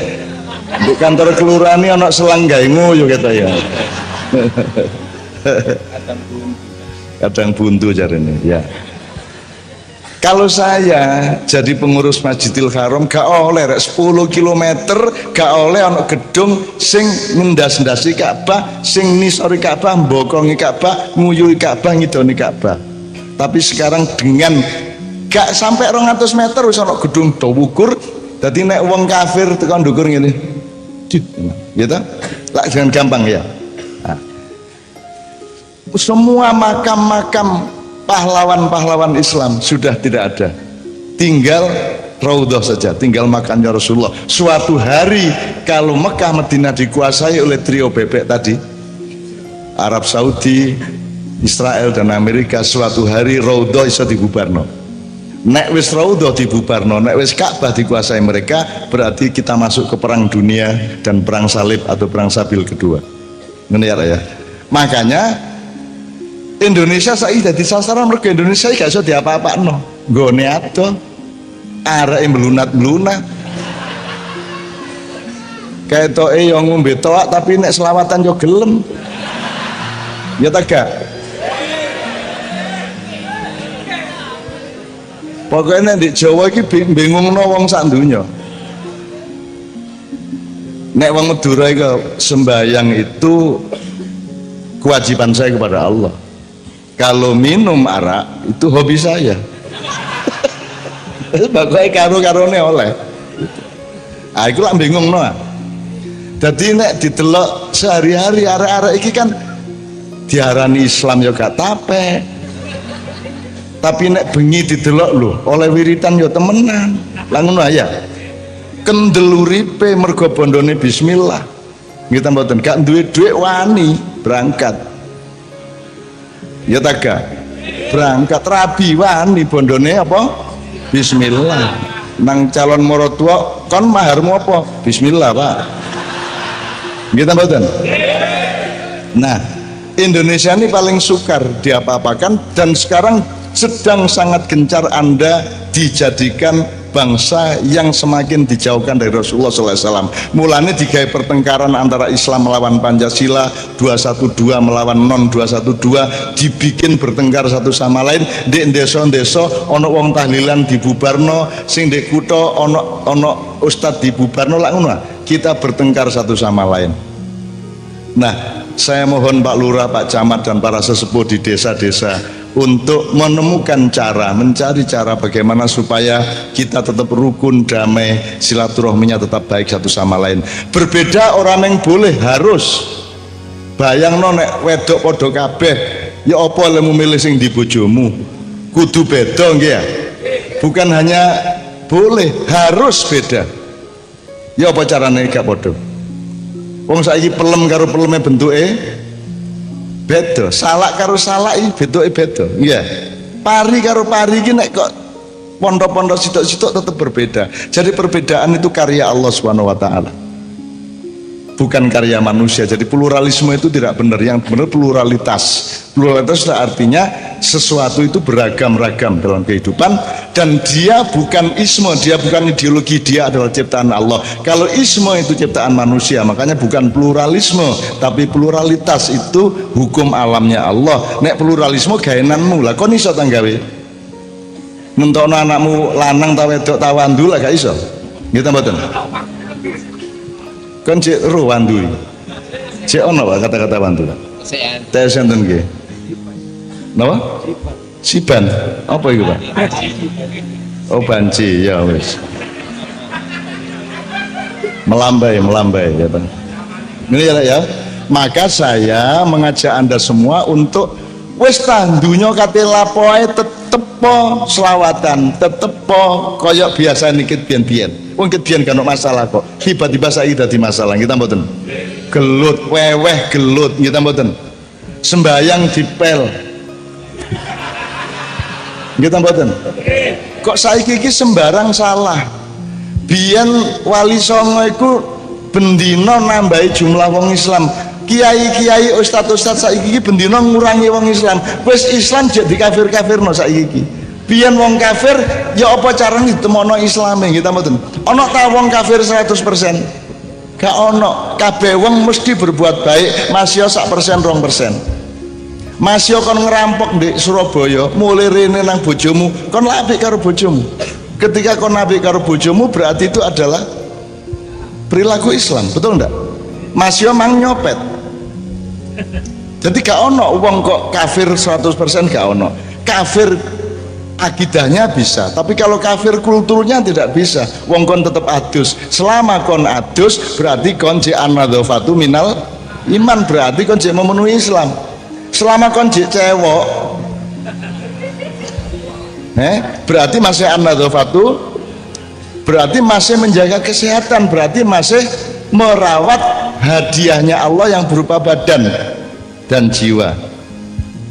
di kantor kelurahan ini ana selang gawe ngoyo kata ya. Kadang buntu jarene ya. Kalau saya jadi pengurus Masjidil Haram gak oleh 10 km gak oleh ana gedung sing ngendas-ndasi Ka'bah, sing nisori Ka'bah, mbokongi Ka'bah, nguyuhi Ka'bah, ngidoni Ka'bah. Tapi sekarang dengan gak sampai 200 meter wis ana gedung wukur. Dadi nek wong kafir tekan ndukur ngene. Gitu? Lah dengan gampang ya. Nah. Semua makam-makam pahlawan-pahlawan Islam sudah tidak ada. Tinggal Raudhah saja, tinggal makamnya Rasulullah. Suatu hari kalau Mekah Madinah dikuasai oleh trio bebek tadi, Arab Saudi, Israel dan Amerika, suatu hari Raudhah iso dibubarno. Nek wis Raudhah dibubarno, nek wis Ka'bah dikuasai mereka, berarti kita masuk ke perang dunia dan perang salib atau perang sabil kedua. Ngene ya. Makanya Indonesia saiki dadi sasaran mergo Indonesia iki gak iso diapa-apakno. Nggone ado areke melunat-melunat. Ketoke yo ngombe toak tapi nek selawatan yo gelem. Ya ta gak? Pokoknya di Jawa iki bingungno wong sak donya. Nek wong Madura iku sembahyang itu kewajiban saya kepada Allah. Kalau minum arak itu hobi saya. Pokoknya karo-karone oleh. Ah iku lak bingungno. Dadi nek didelok sehari-hari arek-arek iki kan diarani Islam ya gak tape. Tapi nek bengi didelok lho oleh wiritan ya temenan. Lah ngono ya. Kendel uripe mergo bondone bismillah. Nggih ta mboten, gak duwe dhuwit wani berangkat. Ya tak gak? Berangkat rabi wani bondone apa? Bismillah. Nang calon maratua kon maharmu apa? Bismillah, Pak. Nggih ta mboten? Nah, Indonesia ini paling sukar diapa-apakan dan sekarang sedang sangat gencar Anda dijadikan bangsa yang semakin dijauhkan dari Rasulullah SAW. Mulanya digawe pertengkaran antara Islam melawan Pancasila, 212 melawan non 212, dibikin bertengkar satu sama lain. Di desa-desa ono wong tahlilan dibubarno, sing di kutha ono ustad dibubarno, lah ngono. Kita bertengkar satu sama lain. Nah, saya mohon Pak Lurah, Pak Camat dan para sesepuh di desa-desa untuk menemukan cara, mencari cara bagaimana supaya kita tetap rukun, damai, silaturahminya tetap baik satu sama lain. Berbeda orang yang boleh, harus. Bayangno nek wedok padha kabeh, ya apa lemu milih sing di bojomu? Kudu beda nggih ya? Bukan hanya boleh, harus beda. Ya apa carane gak padha? Wong saiki pelem karo peleme bentuke beda, salak karo salak iki bentuke beda. Iya. Pari karo pari iki nek kok pondok-pondok sitok-sitok tetap berbeda. Jadi perbedaan itu karya Allah Subhanahu wa taala. Bukan karya manusia. Jadi pluralisme itu tidak benar. Yang benar pluralitas. Pluralitas itu artinya sesuatu itu beragam-ragam dalam kehidupan dan dia bukan isme, dia bukan ideologi, dia adalah ciptaan Allah. Kalau isme itu ciptaan manusia, makanya bukan pluralisme, tapi pluralitas itu hukum alamnya Allah. Nek pluralisme gaenanmu lah, kon iso tanggawe nentokno anakmu lanang ta wedok ta wandu lah gak iso. Nggih ta mboten? Kon cek ro wandu. Cek ono Pak kata-kata wandu. Tes enten nggih. Napa? Siban. Apa itu, Pak? Oh, banci, ya wis. Melambai ya, Pak. Ini ya. Maka saya mengajak Anda semua untuk wis tandunya kate lapoe tetep po selawatan, tetep po koyok biasa nikit biyen-biyen. Wong ket biyen kan masalah kok. Tiba-tiba saiki dadi masalah, kita mboten. Gelut, weweh gelut, kita mboten. Sembayang dipel. Kita mboten. Kok saiki iki sembarang salah. Biyen Wali Songo iku bendina nambahi jumlah wong Islam. Kiai-kiai ustad-ustad saiki iki bendina ngurangi wong Islam. Wis Islam jadi kafir-kafirno saiki iki. Biyen wong kafir ya apa carane ditemono Islame kita mboten. Ana ta wong kafir 100%? Gak ono. Kabeh wong mesti berbuat baik, masih sak persen 2%. Masih kon ngerampok di Surabaya, mulai rene nang bojomu, kon apik karo bojomu. Ketika kon apik karo bojomu berarti itu adalah perilaku Islam, betul enggak? Masih mang nyopet. Jadi gak ono wong kok kafir 100% gak ono. Kafir akidahnya bisa, tapi kalau kafir kulturnya tidak bisa. Wong kon tetap adus. Selama kon adus berarti kon je an-nadzafatu minal iman, berarti kon je memenuhi Islam. Selama kon je cewek berarti masih an-nadzafatu, berarti masih menjaga kesehatan, berarti masih merawat hadiahnya Allah yang berupa badan dan jiwa,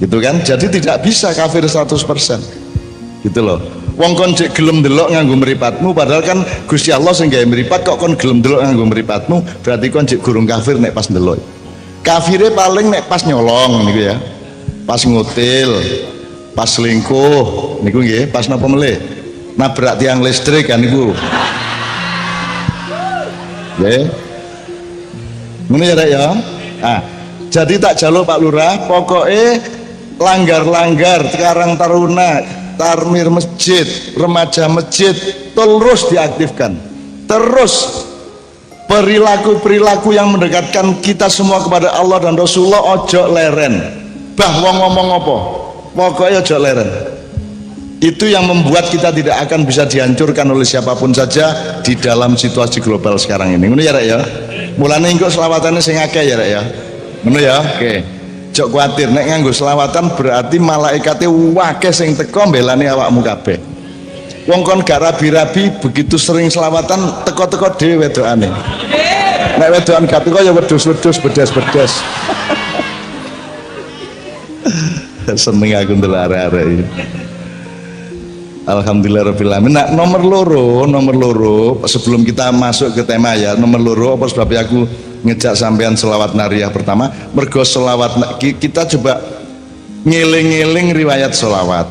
gitu kan? Jadi tidak bisa kafir 100%, gitu loh. Wong kon cek gelem delok nganggo mripatmu, padahal kan Gusti Allah sing gawe mripat, kok kon gelem delok nganggo mripatmu, berarti kon cek gurung kafir nek pas delok. Kafire paling nek pas nyolong niku ya. pas ngutil, pas selingkuh niku nggih, pas napa melih nabrak tiang listrik kan niku nggih ngono ya Rek ya. Ah, jadi tak jaluk Pak Lurah pokoknya langgar-langgar Karang Taruna, Tarmir masjid, remaja masjid terus diaktifkan, terus perilaku-perilaku yang mendekatkan kita semua kepada Allah dan Rasulullah ojo leren, bah wong ngomong apa pokoknya ojo leren. Itu yang membuat kita tidak akan bisa dihancurkan oleh siapapun saja di dalam situasi global sekarang ini. Ngono ya Rek ya. Mulane engko selawatane sing akeh ya Rek ya. Ngono ya. Oke. Jok kuatir nek nganggo selawatan berarti malaikate wakeh sing teko mbelani awakmu kabeh. Wong kon gak rabi-rabi begitu sering selawatan teko-teko dhewe wedokane. Nek wedokan gak teko ya wedhus-wedhus bedes-bedes. Seneng aku ndelok arek-arek iki. Alhamdulillahirrahmanirrahim. Nah, nomor loro sebelum kita masuk ke tema ya, nomor loro apa sebabnya aku ngejak sampean selawat nariyah pertama mergo selawat kita coba ngeling-ngeling riwayat selawat.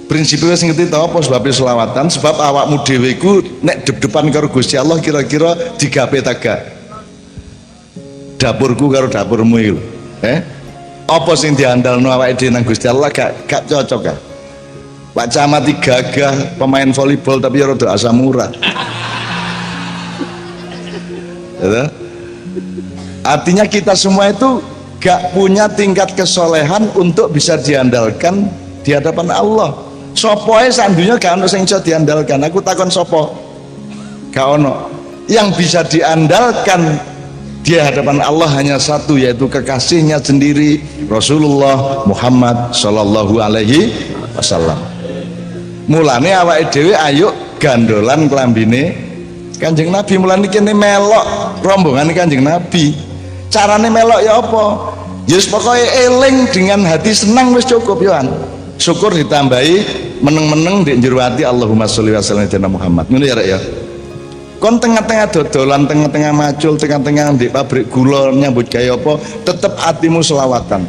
Prinsipnya sing ngerti tau apa sebabnya selawatan, sebab awakmu dhewe iku nek dep-depan karo Gusti Allah kira-kira digawe tagak dapurku karo dapurmu iku apa sing diandalno awake dhewe nang Gusti Allah gak cocok kan. Pak Camat gagah pemain volleyball tapi ya rada asam urat. Ya, artinya kita semua itu gak punya tingkat kesolehan untuk bisa diandalkan di hadapan Allah. Sopo ae sandunya gak ono sing iso diandalkan. Aku takon sopo? Gak ono. Yang bisa diandalkan di hadapan Allah hanya satu, yaitu kekasihnya sendiri Rasulullah Muhammad Sallallahu Alaihi Wasallam. Mulane awake dhewe ayo gandolan klambine Kanjeng Nabi. Mulane kene melok rombongan Kanjeng Nabi. Carane melok ya apa? Ya wis pokoke eling dengan hati senang wis cukup yoan. Syukur ditambahi meneng-meneng ndek njero ati Allahumma sholli wa sallim ala Muhammad. Ngono ya Rek ya. Kon tengah-tengah dodolan, tengah-tengah macul, tengah-tengah ndek pabrik gula nyambut gawe apa, tetap hatimu selawatan.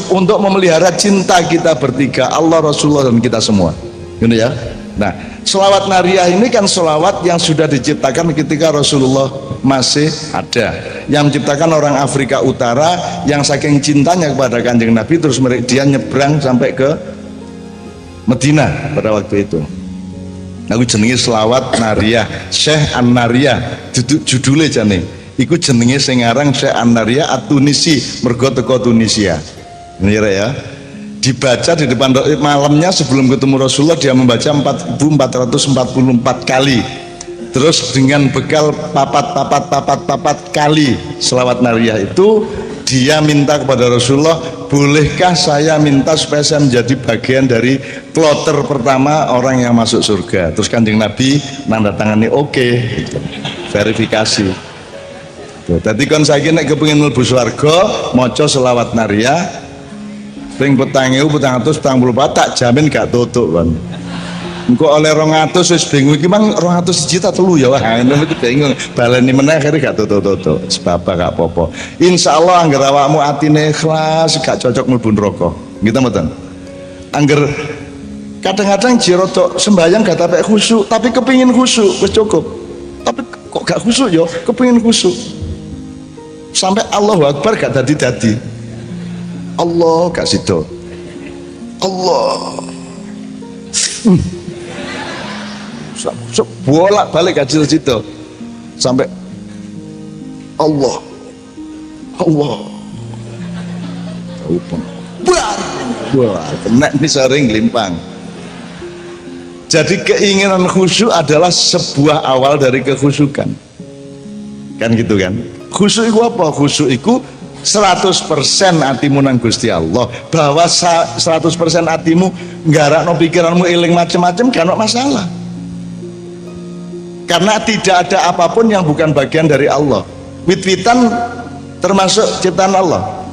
Untuk memelihara cinta kita bertiga, Allah, Rasulullah dan kita semua. Gitu ya. Nah, selawat nariyah ini kan selawat yang sudah diciptakan ketika Rasulullah masih ada, yang menciptakan orang Afrika Utara yang saking cintanya kepada Kanjeng Nabi terus dia nyebrang sampai ke Medina pada waktu itu. Aku jenenge selawat nariyah, Syekh An-Nariyah judulnya jane. Iku jenenge sing aran Syekh An-Nariyah At-Tunisi, mergo teko Tunisia. Ini ya. Dibaca di depan malamnya sebelum ketemu Rasulullah dia membaca 4444 kali, terus dengan bekal papat kali selawat nariyah itu dia minta kepada Rasulullah, bolehkah saya minta supaya saya menjadi bagian dari kloter pertama orang yang masuk surga. Terus Kanjeng Nabi nanda tangani oke, verifikasi. Tadi kan saya nek kepengin mlebu swarga maca selawat nariyah ping 4.444 tak jamin gak tutuk kan. Engko oleh 200 wis bingung iki mang 200 siji ta telu ya wah ngono iki bingung. Baleni meneh akhire gak tutuk-tutuk. Sebab gak apa-apa. Insyaallah angger awakmu atine ikhlas gak cocok mlebu neraka. Gitu mboten. Angger kadang-kadang jero tok sembayang gak tapek khusyuk, tapi kepingin khusyuk wis cukup. Tapi kok gak khusyuk ya, kepingin khusyuk. Sampai Allahu Akbar gak dadi-dadi. Allah gak sido. Allah. Bolak balik gak sido sampai Allah. Wah, kena ini sering limpang. Jadi keinginan khusyuk adalah sebuah awal dari kekhusyukan. Kan gitu kan? Khusyuk itu apa? Khusyuk itu 100% hatimu nang Gusti Allah, bahwa 100% hatimu nggarakno pikiranmu eling macam-macam gak ono masalah, karena tidak ada apapun yang bukan bagian dari Allah. Wit-witan termasuk ciptaan Allah.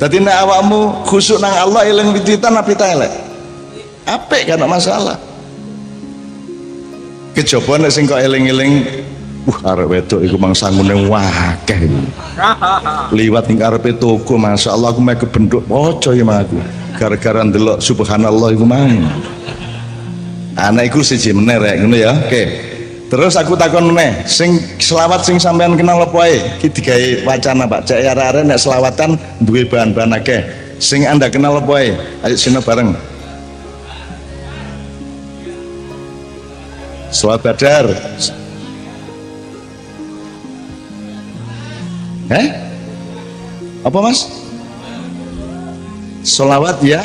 Jadi nek awakmu khusyuk nang Allah eling wit-witan api ta elek? Apik gak ono masalah. Kejaba nek sing kok eling-eling Arek wedok iku mang sangune wakeh. Liwat ning arepe toko, masyaallah aku mek kebenduk poco ya mang aku. Gara-gara ndelok subhanallah iku mang. Anak iku siji meneh rek ngono ya. Oke. Terus aku takon meneh, sing selawat sing sampean kenal apa ae? Iki digawe wacana Pak. Cek arek-arek nek selawatan duwe bahan-bahan akeh. Sing Anda kenal apa ae? Ayo sini bareng. Selawat Badar. Apa Mas? Solawat ya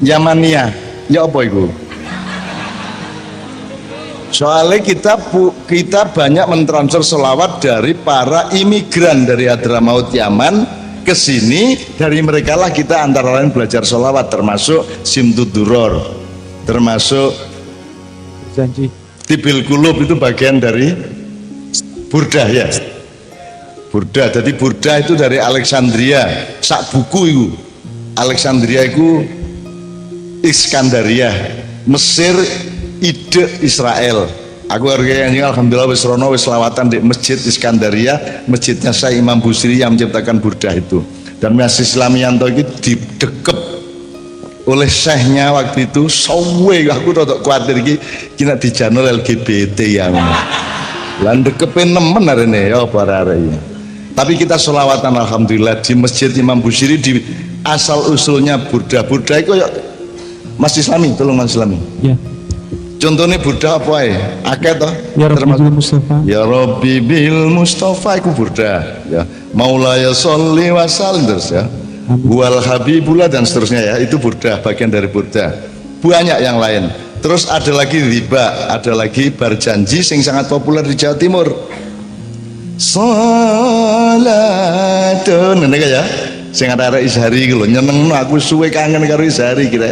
Yamania. Ya apa itu? Soalnya kita banyak mentransfer solawat dari para imigran dari Hadramaut Yaman ke sini. Dari mereka lah kita antara lain belajar solawat, termasuk Simtuduror, termasuk Janji. Tibil Kulub, itu bagian dari Burdah ya. Burdah, jadi Burdah itu dari Alexandria. Sak buku itu Alexandria itu Iskandaria, Mesir, ide Israel. Aku harga yang alhamdulillah wis rono wis lawatan di Masjid Iskandaria, masjidnya Syekh Imam Busiri yang menciptakan Burdah itu. Dan Mas Islamianto itu didekep oleh syekhnya waktu itu. Sawe aku rodok kuatir iki kena dijanul LGBT ya. Lan dekepin nemen arene ya para arek. Tapi kita sholawatan alhamdulillah di Masjid Imam Busiri, di asal usulnya Burdah. Burdah itu ya Mas Islami, tolong Mas Islami. Ya. Contohnya Burdah apa ya? Akeh toh? Ya Rabbi bil Mustafa. Ya Rabbi bil Mustafa itu Burdah. Ya. Maulaya sholli wa sallim terus ya. Wal Habibullah dan seterusnya ya. Itu Burdah, bagian dari Burdah. Banyak yang lain. Terus ada lagi riba, ada lagi berjanji sing sangat populer di Jawa Timur. Salatun, ini ya. Sing ada Izhari gitu, nyeneng aku suwe kangen karo Izhari kira.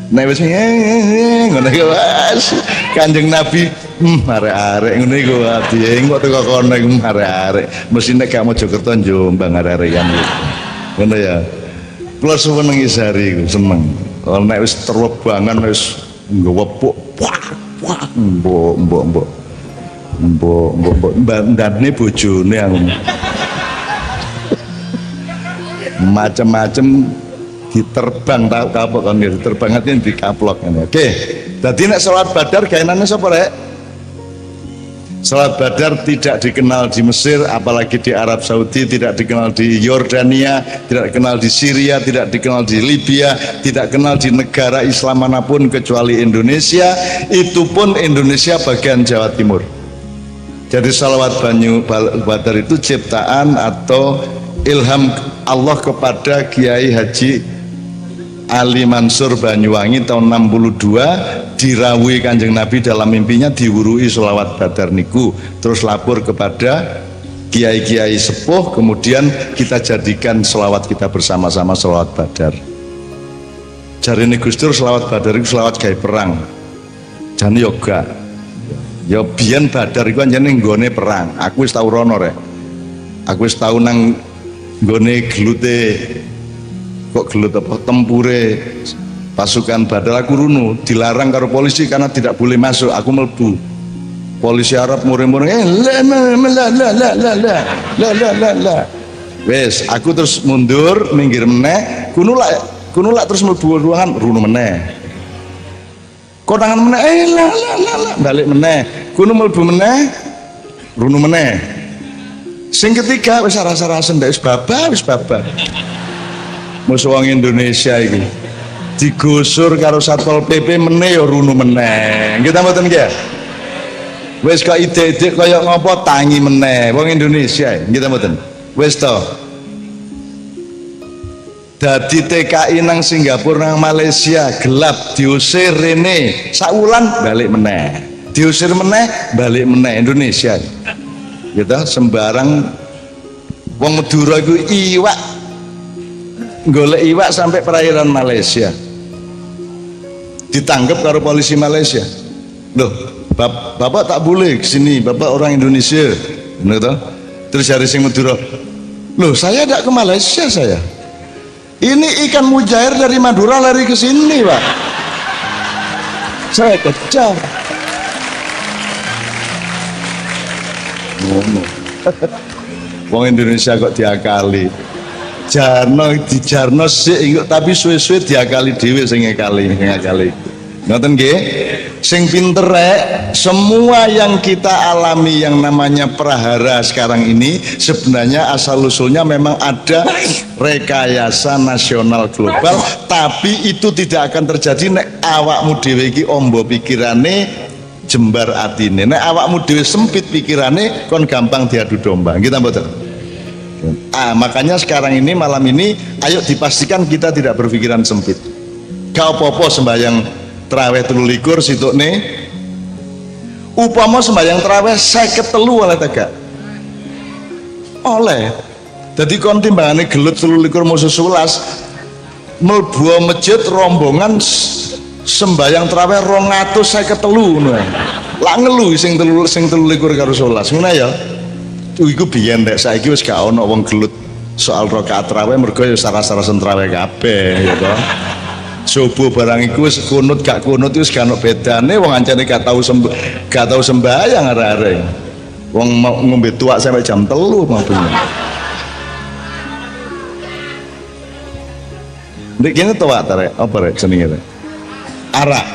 Nek wis ngono iku wis Kanjeng Nabi arek-arek ngono iku piye kok teko kono iku arek-arek. Mesti nek gak Mojokerto Jombang arek-arek kan. Ngono ya. Kula suwen nang Izhari iku seneng. Kalau nek wis terwebangan wis ngewepuk mbok ndane bojone aku macem-macem diterbang tau kapok kan diterbang artinya dikaplok kan. Oke, jadi nek salat Badar gaenane sapa rek? Salat Badar tidak dikenal di Mesir, apalagi di Arab Saudi, tidak dikenal di Yordania, tidak dikenal di Syria, tidak dikenal di Libya, tidak kenal di negara Islam manapun kecuali Indonesia. Itu pun Indonesia bagian Jawa Timur. Jadi salawat Badar itu ciptaan atau ilham Allah kepada Kiai Haji Ali Mansur Banyuwangi tahun 62, dirawuhi Kanjeng Nabi dalam mimpinya, diwurui sholawat Badar niku, terus lapor kepada kiai-kiai sepuh, kemudian kita jadikan sholawat kita bersama-sama sholawat Badar. Jarine Gus Dur sholawat Badar itu sholawat gawe perang. Jane yoga. Ya biyen Badar iku anjene nggone perang. Aku wis tau rono rek. Aku wis tau nang nggone gelute, kok gelut apa, tempure pasukan Badar. Aku runu dilarang karo polisi karena tidak boleh masuk. Aku mlebu, polisi Arab mureng-mureng la wes aku terus mundur minggir meneh, kunulak terus mlebu ruangan, runu meneh, konangan meneh la balik meneh, kuno mlebu meneh, runu meneh. Sing ketiga wis rasa-rasa ndak wis babak musuh wong Indonesia iki digusur karo Satpol PP meneh ya runu meneh. Kita mboten nggih. Wis kok ide-ide kaya ngopo tangi meneh wong Indonesia. Kita mboten. Wis to. Dadi TKI nang Singapura nang Malaysia gelap diusir rene sakwulan balik meneh. Diusir meneh balik meneh Indonesia. Gitu sembarang wong Madura iku iwak golek iwak sampai perairan Malaysia, ditangkap karo polisi Malaysia. Loh, bapak tak boleh kesini, bapak orang Indonesia, gitu. Terus hari sing Madura, loh saya tidak ke Malaysia saya. Ini ikan mujair dari Madura lari ke sini pak. Saya kejar. ngono. Wong Indonesia kok diakali. Dijarno sik tapi suwe-suwe diakali dhewe sing ngakali. Ngoten nggih? Sing pinter rek, semua yang kita alami yang namanya prahara sekarang ini sebenarnya asal usulnya memang ada rekayasa nasional global, tapi itu tidak akan terjadi nek awakmu dhewe iki ombo pikirane jembar atine. Nek awakmu dhewe sempit pikirane kon gampang diadu domba. Kita mboten. Makanya sekarang ini malam ini ayo dipastikan kita tidak berpikiran sempit. Gak apa-apa sembahyang traweh 23 situkne upama sembahyang traweh 53 oleh tegak oleh jadi kon timbangane gelut 23 musuh 11 mlebu masjid rombongan sembahyang traweh 253 ngono lak ngelu sing 23 karo 11 ngono ya iku biyen nek saiki wis gak ono wong gelut soal rakaat traweh mergo ya saras-sarasen traweh kabeh ya toh. Subuh barang iku wis kunut gak kunut wis gak ono bedane wong ancane gak tau sembahyang arek-arek. Wong mau ngombe tuak sampai jam 3 mabune. Ndek kene tuak ta rek, apa rek jenenge rek? Arak.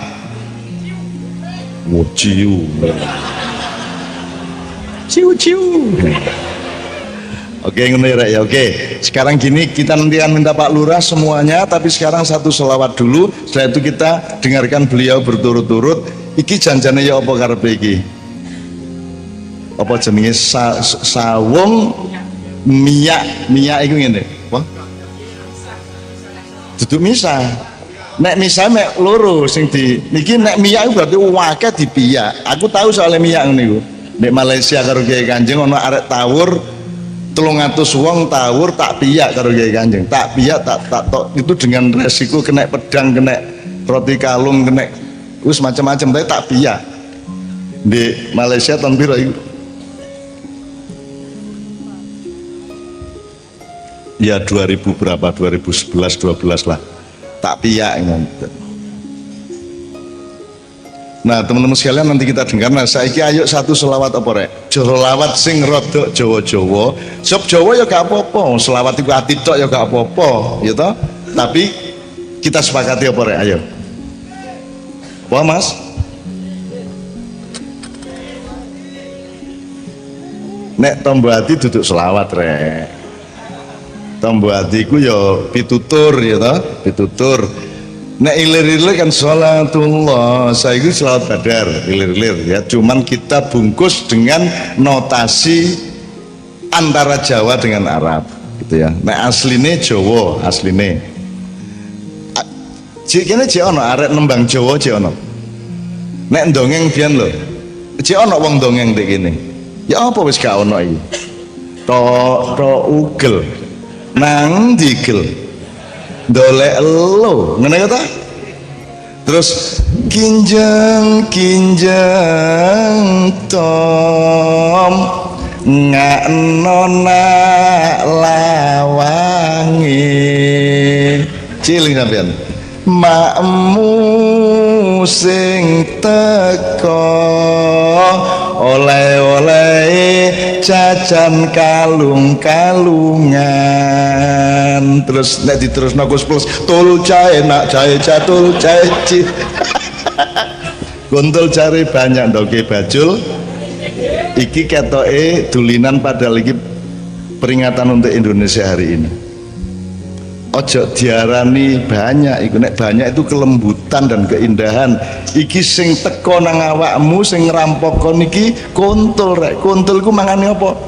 Ciu. Ciu. Oke ngono ya, ya oke. Sekarang gini kita nanti akan minta Pak Lurah semuanya, tapi sekarang satu selawat dulu. Setelah itu kita dengarkan beliau berturut-turut. Iki janjane ya apa karepe iki? Apa jenenge sawung miyak iku ngene. Apa? Duduk misa. Nek misa mek loro sing di niki nek miyak iku berarti akeh dipiyak. Aku tahu soal miyak niku. Nek Malaysia karo Kiai Kanjeng ana arek tawur 300 wong tawur tak piyak karo Kiai Kanjeng, tak piyak tak tok itu dengan resiko kena pedang, kena roti kalung, kena wis macam-macam, tapi tak piyak. Di Malaysia tahun piro iku? Ya 2000 berapa? 2011 12 lah. Tak piyak ngoten. Nah teman-teman sekalian nanti kita dengar. Nah saiki ayo satu selawat apa rek? Selawat sing rodok Jawa-Jawa. Sob Jawa ya gak apa-apa. Selawat iku ati tok ya gak apa-apa, ya toh? Tapi kita sepakati apa rek? Ayo. Apa Mas? Nek tombo ati duduk selawat rek. Tombo ati ku ya pitutur ya toh? Pitutur. Nek ilir-ilir kan sholatullah, saya itu selawat badar, ilir-ilir ya. Cuman kita bungkus dengan notasi antara Jawa dengan Arab, gitu ya. Nek asline Jawa, asline. Cik kene cik ono arek nembang Jawa cik ono. Nek ndongeng biyen lho. Cik ono wong dongeng ndek kene. Ya apa wis gak ono iki? To ugel. Nang digel. Dolek elo ngene kata terus kinjeng tom ngak nona lawangi ciling sampean makmu sing teko oleh-oleh jajan kalung-kalungan terus nek diterusno Gus Plus tul cae nak cae catul cae ci gontul cari banyak ndoke bajul iki ketoke dulinan padahal iki peringatan untuk Indonesia hari ini. Ojo diarani banyak iku nek banyak itu kelembutan dan keindahan. Iki sing teko nang awakmu sing ngerampok kon iki kontul rek. Kontul ku mangane apa?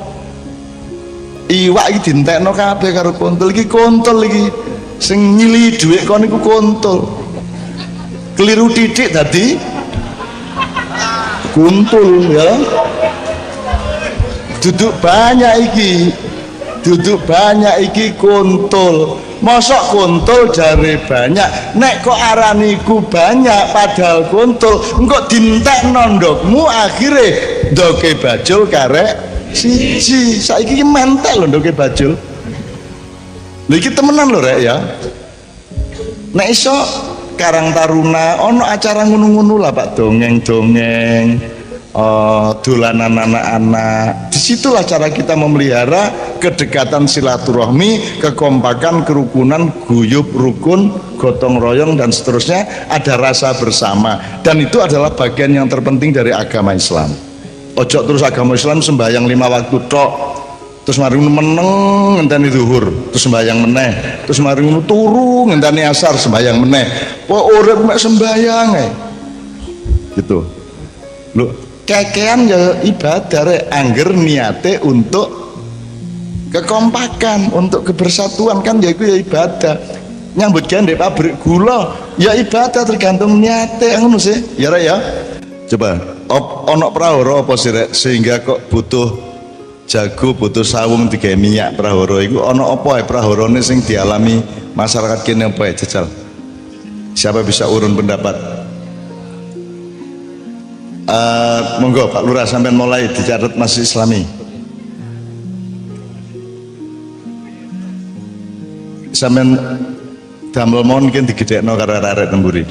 Iwak iki dientekno kabeh karo kontul iki kontul iki. Sing nyili dhuwit kon iku kontul. Keliru titik tadi kuntul ya. Duduk banyak iki. Duduk banyak iki kontul. Mosok kuntul jare banyak nek kok araniku banyak padahal kuntul engkok dintekno ndokmu akhire ndoke bajul karek siji saiki mentek lho ndoke bajul lho iki temenan lho rek ya nek iso Karang Taruna ono acara ngono-ngono lah Pak dongeng-dongeng dolanan anak-anak. Disitulah cara kita memelihara kedekatan silaturahmi, kekompakan, kerukunan, guyub, rukun, gotong royong dan seterusnya, ada rasa bersama, dan itu adalah bagian yang terpenting dari agama Islam. Ojo terus agama Islam sembahyang 5 waktu tok, terus mari meneng ngenteni zuhur, terus sembahyang meneh, terus mari turu ngenteni asar sembahyang meneh. Kok urip mek sembahyang gitu. Lho, kekean ya ibadah rek, angger niate untuk kekompakan, untuk kebersatuan kan ya itu ya ibadah. Nyambut gawe ndek pabrik gula ya ibadah, tergantung niate ngono sih. Ya rek ya. Coba ono prahara apa sih rek sehingga kok butuh jago, butuh sawung digawe minyak prahara iku ono apa praharane sing dialami masyarakat kene apa jajal? Siapa bisa urun pendapat? Monggo Pak Lurah sampean mulai dicatat Masjid Islami. Sampean damel mohon mungkin digedhekno karo arek temburi.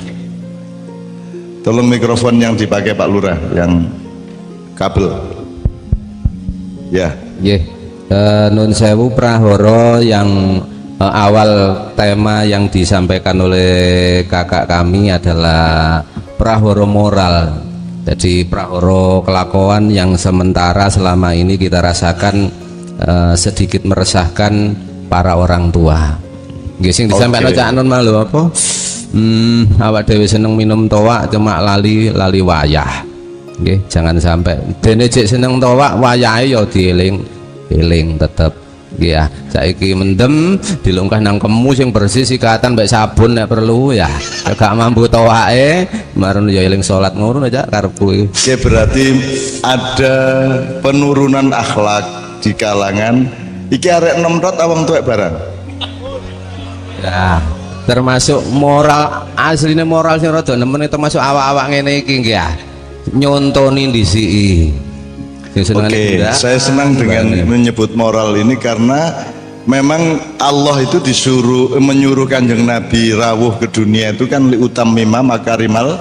Tolong mikrofon yang dipakai Pak Lurah yang kabel. Ya. Nggih. Nun sewu prahara yang awal tema yang disampaikan oleh kakak kami adalah prahara moral. Jadi prahara kelakuan yang sementara selama ini kita rasakan sedikit meresahkan para orang tua. Nggih sing disampaikan Cak Nun malu apa? Awak dhewe seneng minum toak cuma lali wayah. Nggih, jangan sampai dene cek seneng toak wayahe ya dieling tetep. Nggih ya, saiki mendem dilungkah nang kemu sing bersih sikatan mbek sabun nek perlu ya. Gak mampu toake, marun ya eling salat ngono aja karepku iki. Oke, berarti ada penurunan akhlak di kalangan iki arek enom tok awang tuwek barang. Ya, termasuk moral asline moral sing rada nemen termasuk awak-awak ngene iki nggih ya. Nyontoni ndisiki. Oke, saya senang dengan menyebut moral ini karena memang Allah itu menyuruh Kanjeng Nabi rawuh ke dunia itu kan liutammima makarimal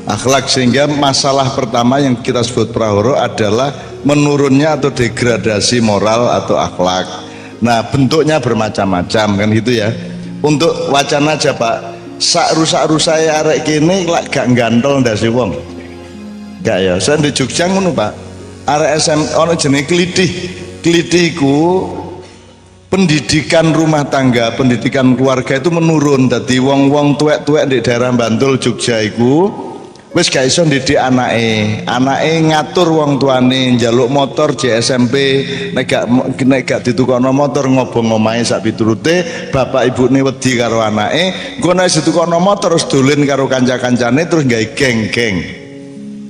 akhlak, sehingga masalah pertama yang kita sebut prahara adalah menurunnya atau degradasi moral atau akhlak. Nah, bentuknya bermacam-macam kan gitu ya. Untuk wacana aja Pak, sak rusak-rusak arek kene lak gak gantol ndase wong. Gak ya, saya di Jogja ngono Pak. Arek SM ono jenenge klitih ku pendidikan rumah tangga, pendidikan keluarga itu menurun. Dadi wong-wong tuwek-tuwek di daerah Bantul Jogja iku wis gak iso ndidik anake ngatur wong tuane njaluk motor SMP, nek gak ditukokno motor ngobong omahe sak piturute, bapak ibune wedi karo anake, engko nek ditukokno motor terus dolen karo kanca-kancane terus gawe geng-geng.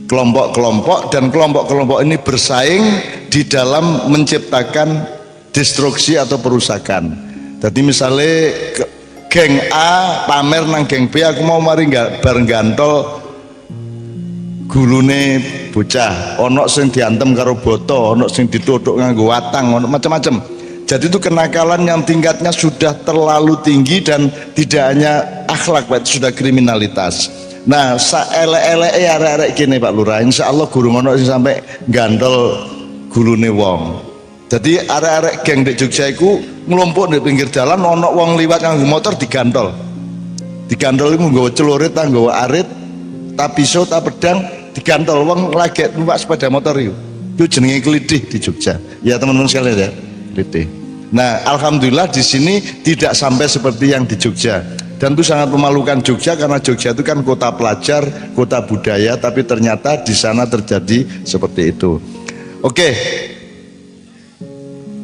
Kelompok-kelompok, dan kelompok-kelompok ini bersaing di dalam menciptakan destruksi atau perusakan. Jadi misalnya geng A pamer nang geng B, aku mau mari bareng gantol gulune bocah, ono sing diantem karo boto, ono sing dituthuk nganggo watang, ono macam-macam. Jadi itu kenakalan yang tingkatnya sudah terlalu tinggi dan tidak hanya akhlak, itu sudah kriminalitas. Nah, saelek-eleke arek-arek kene Pak Lurah, insyaallah guru ngono sing sampai gandol gulune wong. Jadi arek-arek geng di Jogja iku nglumpuk di pinggir jalan, ono wong liwat nganggo motor digantol. Digantol iku nggawa celurit, nggawa arit, ta pisau, ta pedang, digantol wong lagi numpak sepeda motor iku. Itu jenenge klitih di Jogja. Ya teman-teman sekalian ya, klitih. Nah, alhamdulillah di sini tidak sampai seperti yang di Jogja. Dan itu sangat memalukan Jogja karena Jogja itu kan kota pelajar, kota budaya, tapi ternyata di sana terjadi seperti itu. Oke,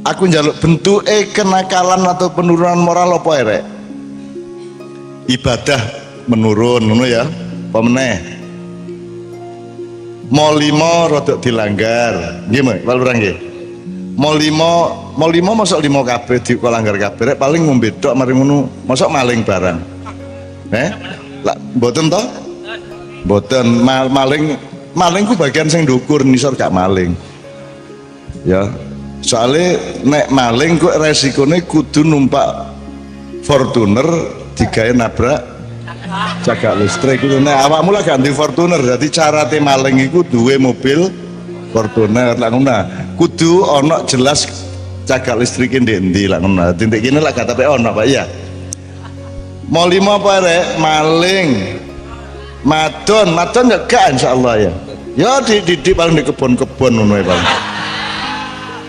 aku njaluk bentuk kenakalan atau penurunan moral apa ya? Ibadah menurun, ngono ya. Apa meneh? Mau limo rodok dilanggar, gimana? Pak Lurah nggih. Mau limo masuk limo kabeh dilanggar kabeh, paling ngombe tok mari ngono, masuk maling barang. Lah mboten to? Mboten, maling ku bagian sing ndukur, nisor gak maling. Ya, soalnya nek maling kok resikonya kudu numpak Fortuner digawe nabrak cagak listrik itu. Nah awakmu lah ganti Fortuner, jadi cara maling iku duwe mobil Fortuner lah ngono. Kudu ono jelas cagak listrik ndi lah ngono. Tintik kene lah gak tapi ono Pak ya. Mau lima apa rek? Maling, madon ya gak insyaallah ya. Ya di paling di kebon-kebon ngono ya Pak.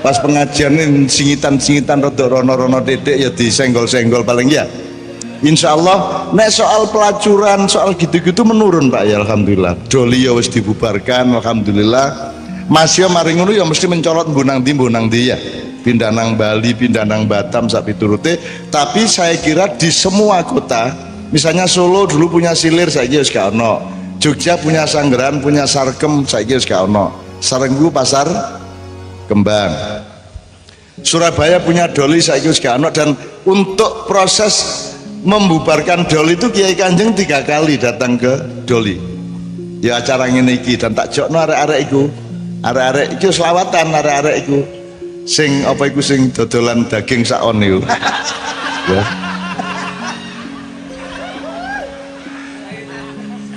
Pas pengajian ini singitan rono dedek ya disenggol-senggol paling ya. Insyaallah nek soal pelacuran soal gitu-gitu menurun Pak ya alhamdulillah. Doli ya wis dibubarkan alhamdulillah. Mas yo mari ngono ya mesti mencolot mbunang ndi ya. Pindah nang Bali, pindah nang Batam sak piturute. Tapi saya kira di semua kota, misalnya Solo dulu punya Silir saiki wis gak ono. Jogja punya Sanggeran, punya Sarkem saiki wis gak ono. Sarenggu Pasar Kembang. Surabaya punya Doli saiki wis gak ono. Dan untuk proses membubarkan Doli itu Kiai Kanjeng 3 kali datang ke Doli. Ya acara ngene iki dan tak jokno arek-arek iku. Arek-arek iki selawatan arek-arek iku. Sing apa iku sing dodolan daging sakon niku. Ya.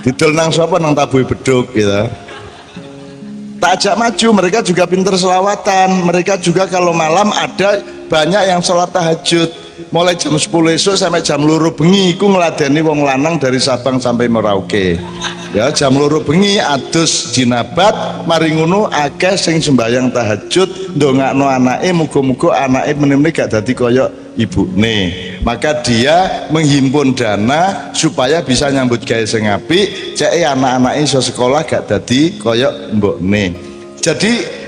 Didol nang sapa nang Tabuh Beduk gitu. Tak ajak maju, mereka juga pinter selawatan. Mereka juga kalau malam ada banyak yang sholat tahajud. Mulai jam 10 esok sampai jam 2 bengi iku ngladeni wong lanang dari Sabang sampai Merauke. Ya jam 2 bengi adus jinabat mari ngono akeh sing sembahyang tahajud ndongakno anake muga-muga anake meneh gak dadi kaya ibune. Maka dia menghimpun dana supaya bisa nyambut gawe sing apik, ceke anak-anake iso sekolah gak dadi kaya mbokne. Jadi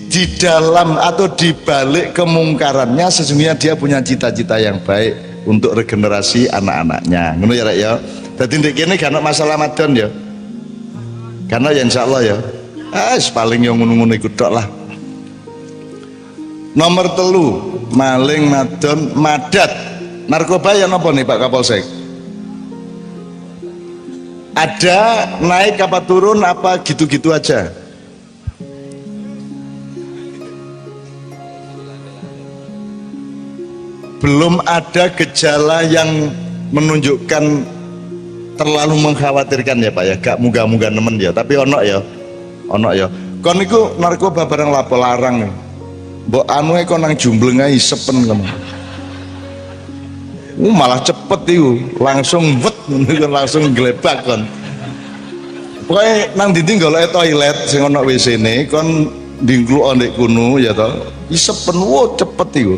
di dalam atau di balik kemungkarannya sesungguhnya dia punya cita-cita yang baik untuk regenerasi anak-anaknya. Ngono ya Rek ya. Dadi ndek kene gak ono masalah madon ya. Karena ya insyaallah ya. Paling yang ngono-ngono iku tok lah. Nomor 3, maling, madon, madat. Narkoba ya napa nih Pak Kapolsek? Ada naik apa turun apa gitu-gitu aja? Belum ada gejala yang menunjukkan terlalu mengkhawatirkan ya Pak ya, gak munggah-munggah nemen ya, tapi ono ya kon iku narkoba barang lapo larang mbok anu kon nang jumbleng ae sepen kamu malah cepet iku langsung wet langsung glebak kon pokoknya nang dinding golek toilet sing ono WC-ne kon ndingkluk ndek kono ya to isepen cepet iku.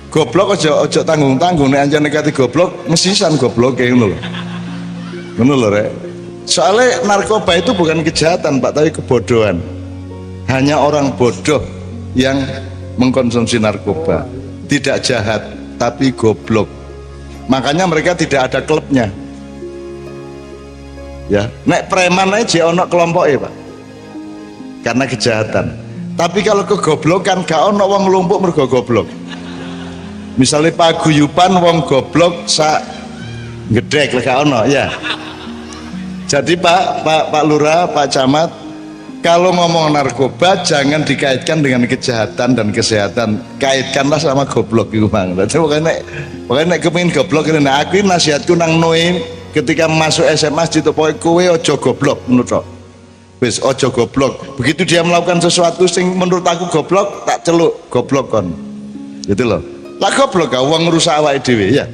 Goblok aja tanggung-tanggung nek anjane kate goblok mesisan goblok kayak ngono lho. Ngono lho Rek. Soalnya narkoba itu bukan kejahatan Pak, tapi kebodohan. Hanya orang bodoh yang mengkonsumsi narkoba. Tidak jahat, tapi goblok. Makanya mereka tidak ada klubnya. Ya, nek preman aja ono kelompoke Pak. Karena kejahatan. Tapi kalau kegoblokan gak ono wong nglumpuk mergo goblok. Misalnya paguyuban wong goblok sak gedek lek ono ya. Jadi Pak Lurah, Pak Camat, kalau ngomong narkoba jangan dikaitkan dengan kejahatan dan kesehatan, kaitkanlah sama goblok itu Bang. Jadi pokoknya nek kepengin goblok ini, nah aku nasihatku nang Noe ketika masuk SMA itu pokoknya kowe ojo goblok menurut wis ojo goblok. Begitu dia melakukan sesuatu sing menurut aku goblok, tak celuk goblok kon. Gitu loh. Lah goblok ka wong ngrusak awake dhewe ya.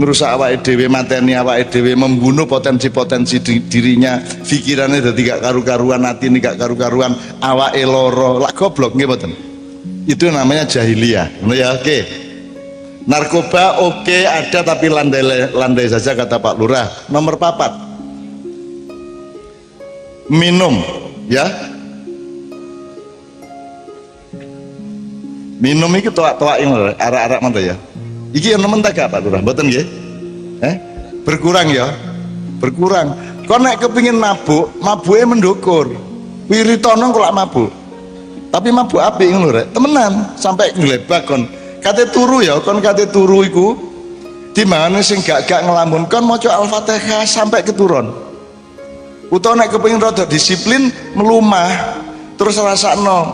Ngrusak awake dhewe, mateni awake dhewe, membunuh potensi-potensi dirinya, pikirannya dadi gak karu-karuan, atine gak karu-karuan, awake loro. Lah goblok nggih mboten. Itu namanya jahiliyah. Ngono ya oke. Narkoba oke ada tapi landai saja kata Pak Lurah. Nomor 4. Minum ya. Minum iki toak-toak ini arak-arak mana ya? Iki yang nemen tak Pak Lurah, mboten nggih? Berkurang ya, berkurang. Kau nek kepingin mabuk, mabuke mendukur. Wiritono kok lak mabuk. Tapi mabuk apik ngono rek, temenan sampai nglebak kon. Kate turu ya, kon kate turu iku dimana sing gak ngelamun kon maca Al-Fatihah sampai keturun. Utawa nek kepingin rada disiplin melumah terus rasakno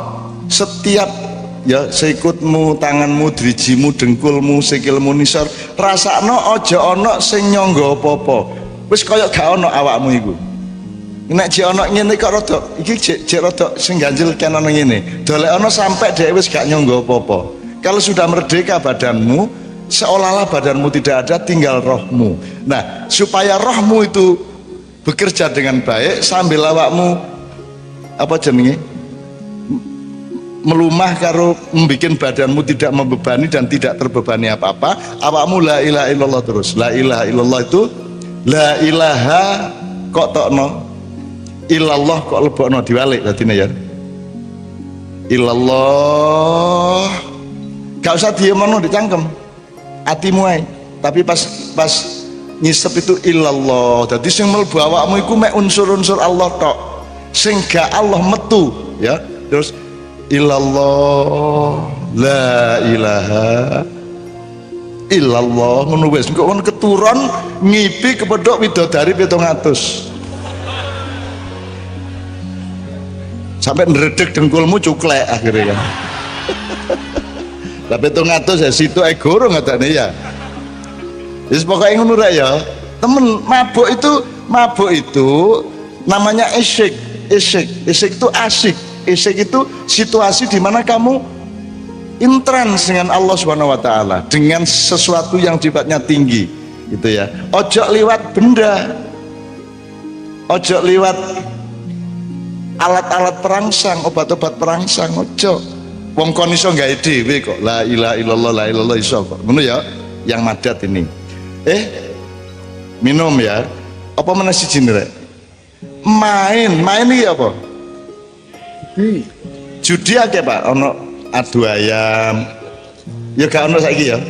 setiap ya sikutmu, tanganmu, drijimu, dengkulmu, sikilmu, nisor, rasakno aja ana sing nyangga apa-apa. Wis kaya gak ana awakmu iku. Nek jek ana ngene kok rada iki jek rada sing ganjel kan ana ngene. Dolekno sampai dhek wis gak nyangga apa-apa. Kalau sudah merdeka badanmu, seolah-olah badanmu tidak ada, tinggal rohmu. Nah, supaya rohmu itu bekerja dengan baik sambil awakmu apa jenenge? Melumah karo membikin badanmu tidak membebani dan tidak terbebani apa-apa, awakmu la ilaha illallah terus. La ilaha illallah itu la ilaha kok tokno illallah kok lebokno diwalik dadine ya. Illallah gak usah diemono dicangkem atimu ae, tapi pas ngisep itu illallah. Dadi sing mlebu awakmu iku mek unsur-unsur Allah tok, sing gak Allah metu ya. Terus illallah la ilaha illallah ngono wis engko kon keturon ngipi kepethuk widodari 700 sampai neredek dengkulmu cuklek akhirnya kan. Lah 700 ya situ goro ngatane ya. Wis pokoke ngono rek ya. Temen mabuk itu namanya isyik itu asik. Isyik itu situasi di mana kamu intrans dengan Allah Subhanahu wa taala, dengan sesuatu yang sifatnya tinggi gitu ya. Ojo liwat benda, ojo liwat alat-alat perangsang, obat-obat perangsang, ojo. Wong kon iso gawe dhewe kok. La ilaha illallah, la ilallah iso kok. Ngono ya, yang madat ini. Minum ya. Apa meneh siji rek? Main iki apa? Judi akeh Pak, ono adu ayam. Ya gak ono saiki ya.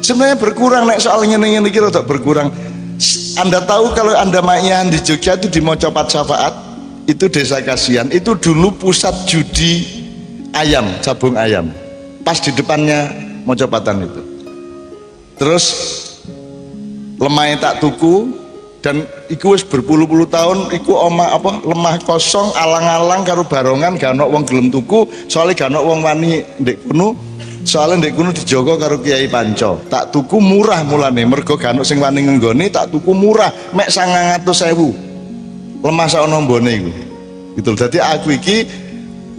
Sebenarnya berkurang nek soal ngene-ngene iki rada berkurang. Anda tahu kalau Anda main di Jogja itu di Mojopat Syafaat, itu desa Kasihan, itu dulu pusat judi ayam, cabung ayam. Pas di depannya Mojopatan itu. Terus lemahnya tak tuku dan iku wis berpuluh-puluh tahun iku lemah kosong alang-alang karo barongan gak ono wong gelem tuku soalnya gak ono wong wani ndek kono soalnya ndek kono dijogo karo Kiai Panco. Tak tuku murah mulane mergo gak ono sing wani ngenggoni, tak tuku murah mek 900.000 lemah sak ono mbone iku gitu. Dadi aku iki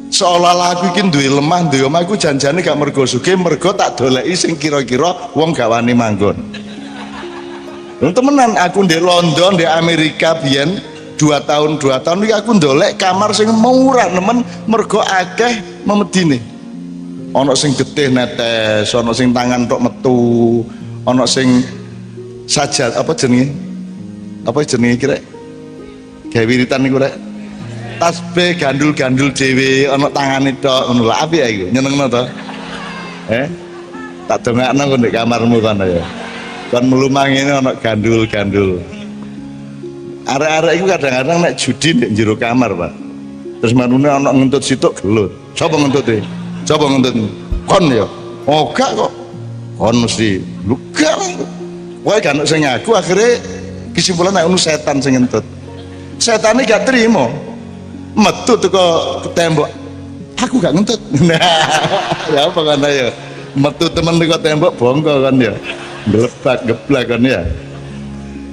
seolah-olah aku iki duwe lemah duwe omah iku janjane gak mergo sugih, mergo tak doleki sing kira-kira wong gak wani manggon. Temenan aku di London, di Amerika biyen 2 tahun iki aku ndolek kamar sing murah nemen mergo akeh memedine. Ana sing getih netes, ana sing tangan tok metu, ana sing sajad apa jenenge? Apa jenenge kira? Gawe wiritan niku rek. Tasbih gandul-gandul dhewe ana tangane tok ngono lho apik ya iku. Nyenengno to? Tak dongakno kok ndek kamarmu kono ya. Kan melumang ini anak gandul-gandul. Arek-arek itu kadang-kadang nek judi ndek jero kamar, Pak. Terus manune anak ngentut situk gelut. Sapa ngentute? Sapa ngentut? Kon ya. Oh gak kok. Kon mesti lu gak. Wae kan sing ngaku akhirnya kesimpulan nek ono setan sing ngentut. Setane gak terima. Metu teko tembok. Aku gak ngentut. Nah, ya apa kan ya? Metu temen teko tembok bongko kan ya. Geblak kan ya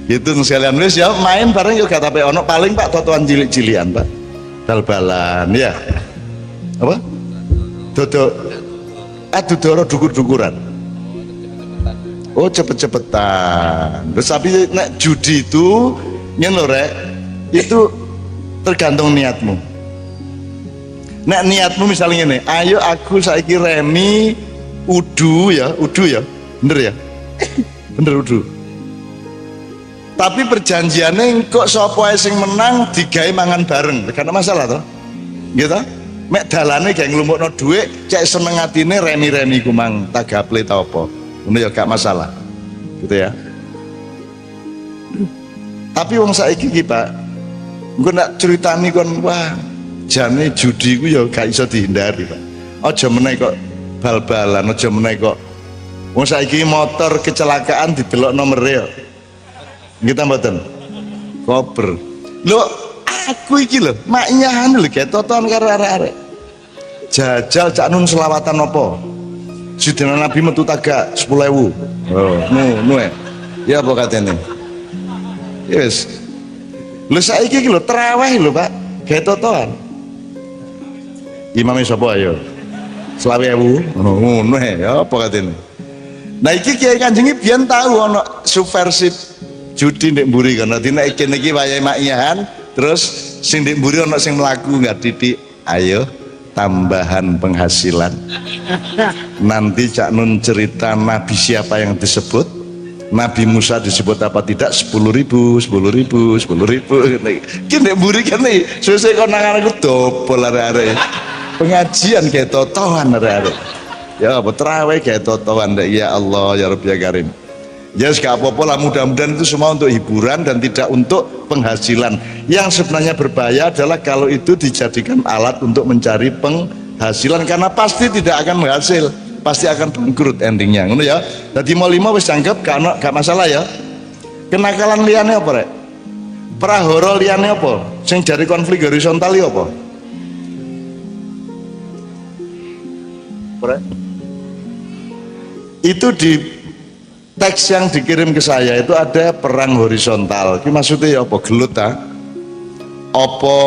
gitu sekalian wis ya main bareng juga tapi ono paling Pak totoan cilik-cilian Pak bal-balan ya apa dodoro dukur-dukuran oh cepet-cepetan. Terus tapi nek judi itu ngene rek itu tergantung niatmu. Nek niatmu misalnya ngene, ayo aku saiki remi udu ya bener ya bener udu. Tapi perjanjiannya kok sapa sing menang digawe mangan bareng, gak ada masalah toh. Gitu. Mek dalane gak nglumpukno dhuwit, cek seneng atine remi-remi ku mang tagaple ta apa. Ngono ya gak masalah. Gitu ya. Tapi wong saiki iki Pak, engko nak critani kon wah, jane judi ku ya gak iso dihindari Pak. Aja meneh kok bal-balan, aja meneh kok wong saiki motor kecelakaan didelok nomere. Kita mboten. Koper. Lho, aku iki lho, maknyane lho ge toton karo arek-arek. jajal Cak Nun selawatan apa Sidina Nabi metu tagak 10.000 oh nu ya apa katanya yes lho saiki iki lho terawih lho Pak gawe totoan imame sapa ayo 20.000 ngono ya apa katanya nah iki Kiai Kanjeng iki biyen tahu ana subversif judi ndek mburi kan dadi nek kene iki wayahe makian terus sing ndek mburi ana sing mlaku enggak titik ayo tambahan penghasilan nanti Cak Nun cerita nabi siapa yang disebut Nabi Musa disebut apa tidak 10.000 kene mburi kene sesuk kon nang aku dobol arek-arek pengajian kayak totohan arek-arek ya apa terawih kayak totohan ya Allah ya Rabbi ya Karim ya gak apa-apa lah mudah-mudahan itu semua untuk hiburan dan tidak untuk penghasilan yang sebenarnya berbahaya adalah kalau itu dijadikan alat untuk mencari penghasilan karena pasti tidak akan menghasil pasti akan bangkrut endingnya ngono ya jadi mau 5 wis cangkep gak masalah ya kenakalan liane apa rek prahara liane apa sing jari konflik horizontal apa rek itu di teks yang dikirim ke saya itu ada perang horizontal. Ini maksudnya ya apa gelut ta? Apa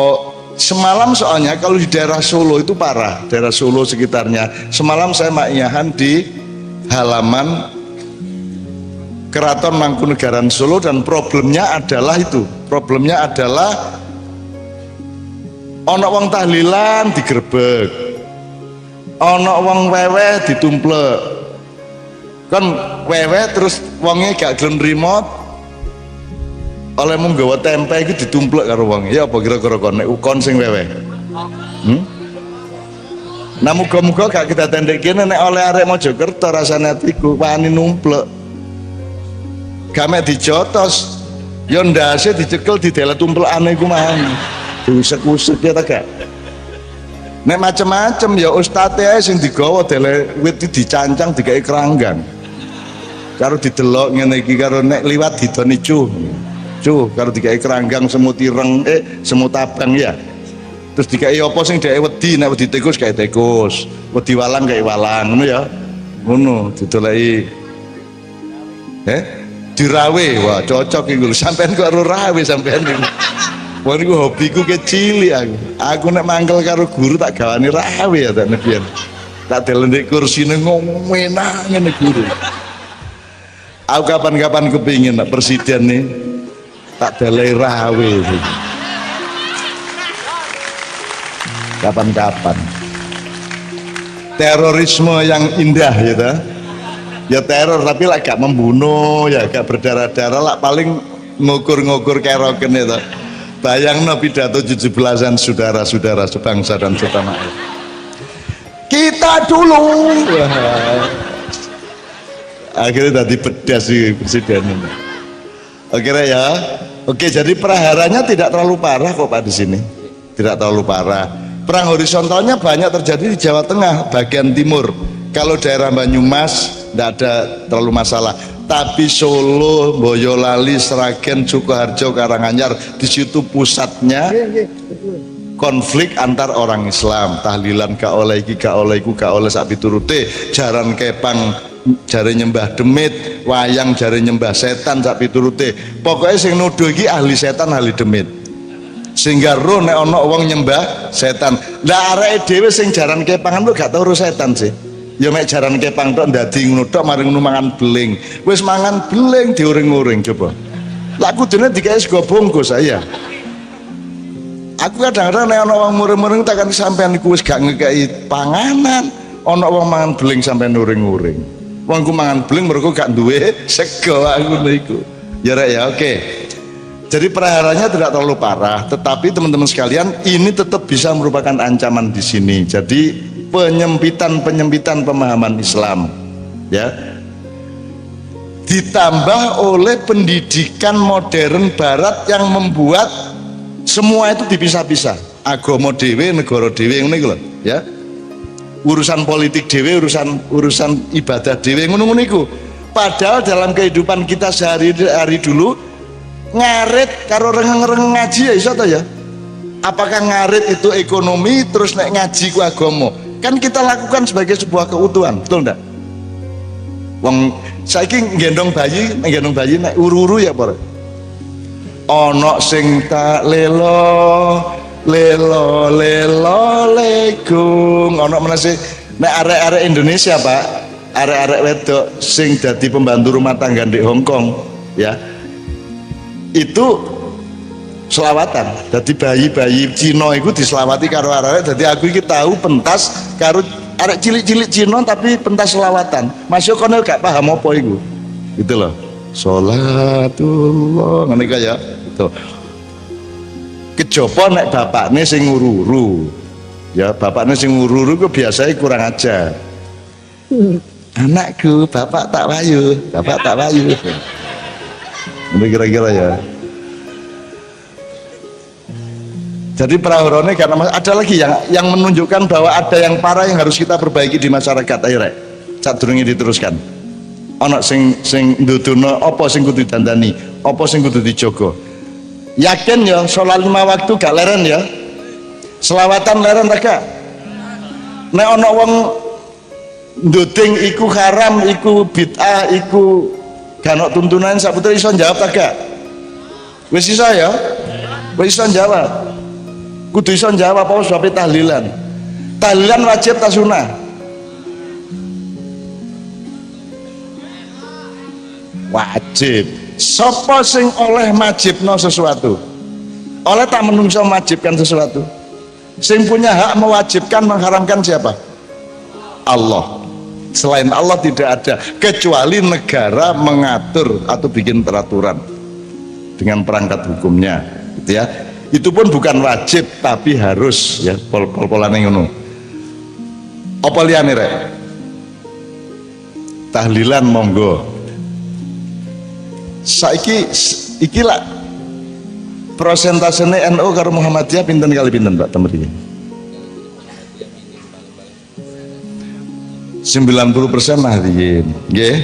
semalam soalnya kalau di daerah Solo itu parah, daerah Solo sekitarnya. Semalam saya maknyahan di halaman Keraton Mangkunegaran Solo dan problemnya adalah itu. Problemnya adalah ana wong tahlilan digerebek. Ana wong weweh ditumplek. Kan wewe terus wongnya gak gelem nrimo oleh mung gawa tempe iki ditumplek karo wong ya apa kira-kira kon nek ukon sing wewe nah muga-muga gak kita tendek kene nek oleh arek Mojokerto rasane atiku wani numplek gak mek dijotos ya ndase dicekel didele tumplekane iku mah diusek-usek ya ta gak nek macem-macem ya ustate ae sing digawa dele wit dicancang digawe keranggang karo didelok ngene iki karo nek liwat didoni cuh karo digawe keranggang semut ireng semut abang ya terus digawe apa sing dhek wedi nek wedi tikus gawe tikus wedi walang gawe walang ngono ya ngono didoleki dirawe wah cocok iku sampean kok ora rawe sampean iku wong iku hobiku kecil aku nek mangkel karo guru tak gawani rawe ya tak nebian tak delendek kursine ngomenah ngene guru aku kapan-kapan kepingin nak presiden nih tak delai rawe kapan-kapan terorisme yang indah gitu ya teror tapi lah gak membunuh ya gak berdarah-darah lah paling ngukur-ngukur keroken itu bayangno pidato 17-an saudara-saudara sebangsa dan setanah air kita dulu akhirnya tadi pedas sih presiden ini oke ya oke jadi praharanya tidak terlalu parah kok Pak di sini tidak terlalu parah perang horizontalnya banyak terjadi di Jawa Tengah bagian timur kalau daerah Banyumas tidak ada terlalu masalah tapi Solo, Boyolali, Sragen, Sukoharjo, Karanganyar di situ pusatnya konflik antar orang Islam tahlilan gak oleh iki gak oleh iku gak oleh sak piturute jaran kepang jare nyembah demit wayang jare nyembah setan sak piturute pokoknya sing nuduh iki ahli setan ahli demit sehingga roh nek ana wong nyembah setan lah areke dhewe sing jaran kepangan lu gak tau ro setan sih ya mek jaran kepang tok ndadi ngono tok mari ngono mangan beling wis mangan beling diuring-uring coba lah kudune dikae sego bungkus saya aku kadang-kadang nek ana wong muring-muring takkan sampean iku wis gak ngekeki panganan ana wong mangan beling sampean uring-uring wong ku mangan beling mergo gak duwe sego aku niku ya rek ya oke jadi praharanya tidak terlalu parah tetapi teman-teman sekalian ini tetap bisa merupakan ancaman di sini jadi penyempitan pemahaman Islam ya ditambah oleh pendidikan modern barat yang membuat semua itu dipisah-pisah agama dhewe negara dhewe ngono iku lho ya urusan politik dhewe urusan ibadah dhewe ngono-ngono iku padahal dalam kehidupan kita sehari-hari dulu ngarit karo rengeng-rengeng ngaji ya iso ta ya apakah ngarit itu ekonomi terus nek ngaji ku agama kan kita lakukan sebagai sebuah keutuhan, betul enggak? Wong saiki gendong bayi nek uru-uru ya Pak. Ana sing tak lelo legung, ana meneh nek arek-arek Indonesia Pak, arek-arek wedok sing dadi pembantu rumah tangga di Hong Kong ya. Itu selawatan. Jadi bayi-bayi Cina itu diselawati karo arek. Jadi aku iki tahu pentas karo arek cilik-cilik Cina tapi pentas selawatan. Masuk kono gak paham apa iku. Gitu loh. Sholatullah ngene kaya itu. Kejaba nek bapakne sing nguru-uru. Ya bapakne sing nguru-uru ku biasanya kurang ajar. Anakku, bapak tak wayu. Ini kira-kira ya. Jadi prahorone karena ada lagi yang menunjukkan bahwa ada yang parah yang harus kita perbaiki di masyarakat. Ayo rek, sadurunge diteruskan. Ana sing ndudono apa sing kudu dandani, apa sing kudu dijogo. Yakin ya sholat 5 waktu gak leren ya. Selawatan leren ta gak? Nek ana wong nduding iku haram, iku bid'ah, iku gak ono tuntunan saputra iso jawab ta gak? Wis iso ya? Wis iso jawab. Kudu iso jawab apa sebab tahlilan. Tahlilan wajib ta sunah? Wajib. Sapa sing oleh majibno sesuatu? Oleh tak menungso mewajibkan sesuatu. Sing punya hak mewajibkan mengharamkan siapa? Allah. Selain Allah tidak ada, kecuali negara mengatur atau bikin peraturan dengan perangkat hukumnya, gitu ya. Itu pun bukan wajib tapi harus ya, pol-polane ngono. Apa liyane rek? Tahlilan monggo. Saiki iki lah prosentasenya NU karo Muhammadiyah pinten kali pinten Pak temen iki? 90% nahdien, nggih.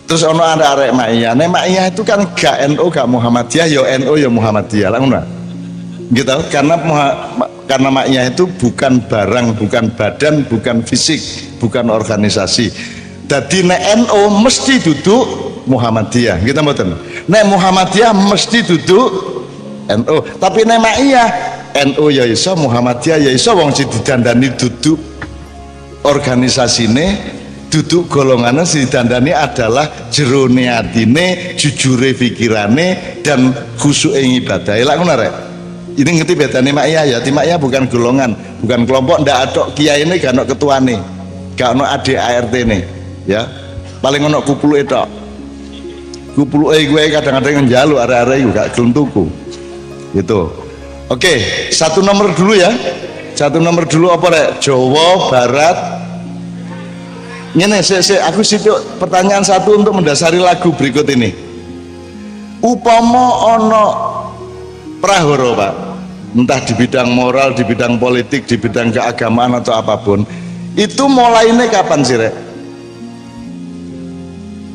Terus ono ada arek Ma'iyah. Nek Ma'iyah itu kan gak NU gak Muhammadiyah, ya NU ya Muhammadiyah. Lah ngono. Gitu. Karena Ma'iyah itu bukan barang, bukan badan, bukan fisik, bukan organisasi. Jadi nek NU mesti duduk Muhammadiyah. Gitu mboten. Nek Muhammadiyah mesti duduk NU. Tapi nek Ma'iyah NU ya iso, Muhammadiyah ya iso, wong sing didandani duduk organisasine, duduk golongannya si dandani adalah jerone atine, jujure pikirane dan khusyuke ibadahe. Lah ngono rek. Ini ngerti bedane Ma'iyah ya. Ti Ma'iyah bukan golongan, bukan kelompok, ndak ada kiai ini gak ono ketuane, gak ono ART nih, ya. Paling ono kupuluke tok. Kupuluke gue kadang-kadang njaluk arek-arek iku gak gelem tuku. Gitu. Oke, satu nomor dulu ya. Satu nomor dulu apa rek? Jawa Barat. Ini aku situ pertanyaan satu untuk mendasari lagu berikut ini. Upama ono prahara Pak, entah di bidang moral, di bidang politik, di bidang keagamaan atau apapun, itu mulainya kapan sih rek?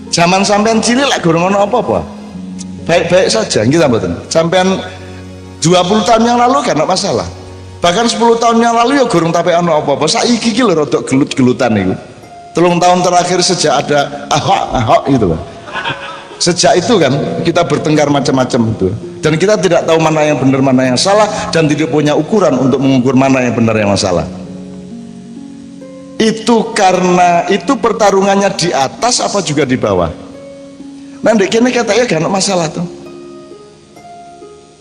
Zaman sampean cilik lah gurung ono apa-apa. Baik-baik saja, kita mboten. Sampean 20 tahun yang lalu kan enggak masalah. Bahkan 10 tahun yang lalu ya gurung tapi ono apa-apa. Saiki iki lho rodok gelut-gelutan iku. 3 tahun terakhir sejak ada Ahok gitu loh. Sejak itu kan kita bertengkar macam-macam itu. Dan kita tidak tahu mana yang benar, mana yang salah, dan tidak punya ukuran untuk mengukur mana yang benar, yang salah. Itu karena itu pertarungannya di atas apa juga di bawah. Nah ndek kene katanya gak ada masalah tuh.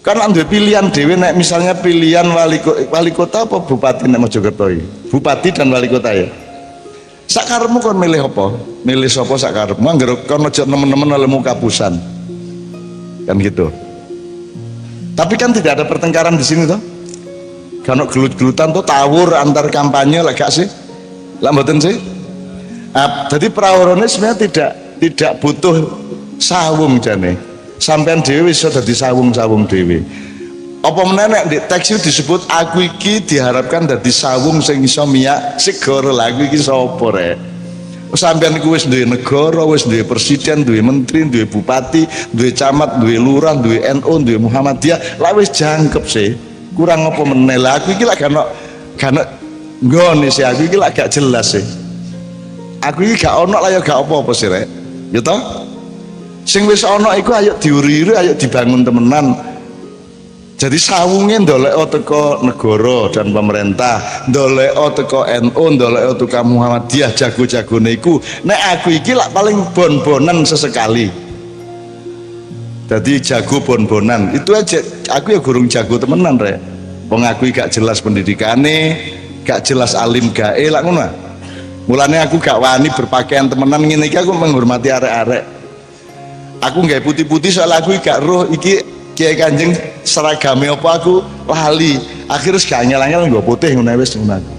Karena ada pilihan dewe, nek misalnya pilihan wali kota apa bupati nek Mojokerto iki. Bupati dan wali kota ya. Sakarepmu kon milih apa? Milih sapa sakarepmu? Anggere kon aja nemen-nemen oleh muka pusan. Kan gitu. Tapi kan tidak ada pertengkaran di sini toh. Kan gelut-gelutan tuh tawur antar kampanye lah gak sih? Lah mboten sih? Jadi prawarane sebenarnya tidak butuh sawung jane. Sampean dhewe iso dadi sawung-sawung dhewe. Apa meneh di teks itu disebut aku iki diharapkan dadi sawung sing iso miyak segara. Lah aku iki sapa rek? Sampean iku wis duwe negara, wis duwe presiden, duwe menteri, duwe bupati, duwe camat, duwe lurah, duwe NU, duwe Muhammadiyah. Lah wis jangkep sih. Kurang apa meneh? Lah aku iki lak karena nggone sih aku iki lak gak jelas sih. Aku iki gak ono lah ya gak apa-apa sih rek. Ya toh? Sing wis ono iku ayo diuri-uri, ayo dibangun temenan. Jadi sawunge ndolek teko negara dan pemerintah, ndolek teko NU, ndolek teko Muhammadiyah jago-jagone iku. Nek aku iki lak paling bon-bonan sesekali. Jadi jago bon-bonan. Itu aja aku ya gurung jago temenan rek. Wong aku gak jelas pendidikane, gak jelas alim gae lak ngono. Mulane aku gak wani berpakaian temenan ngene iki, aku menghormati arek-arek. Aku nggak putih-putih soal aku gak roh iki Kiai Kanjeng seragame apa aku lali. Akhirnya gak nyala-nyala nggo putih ngono wis ngono.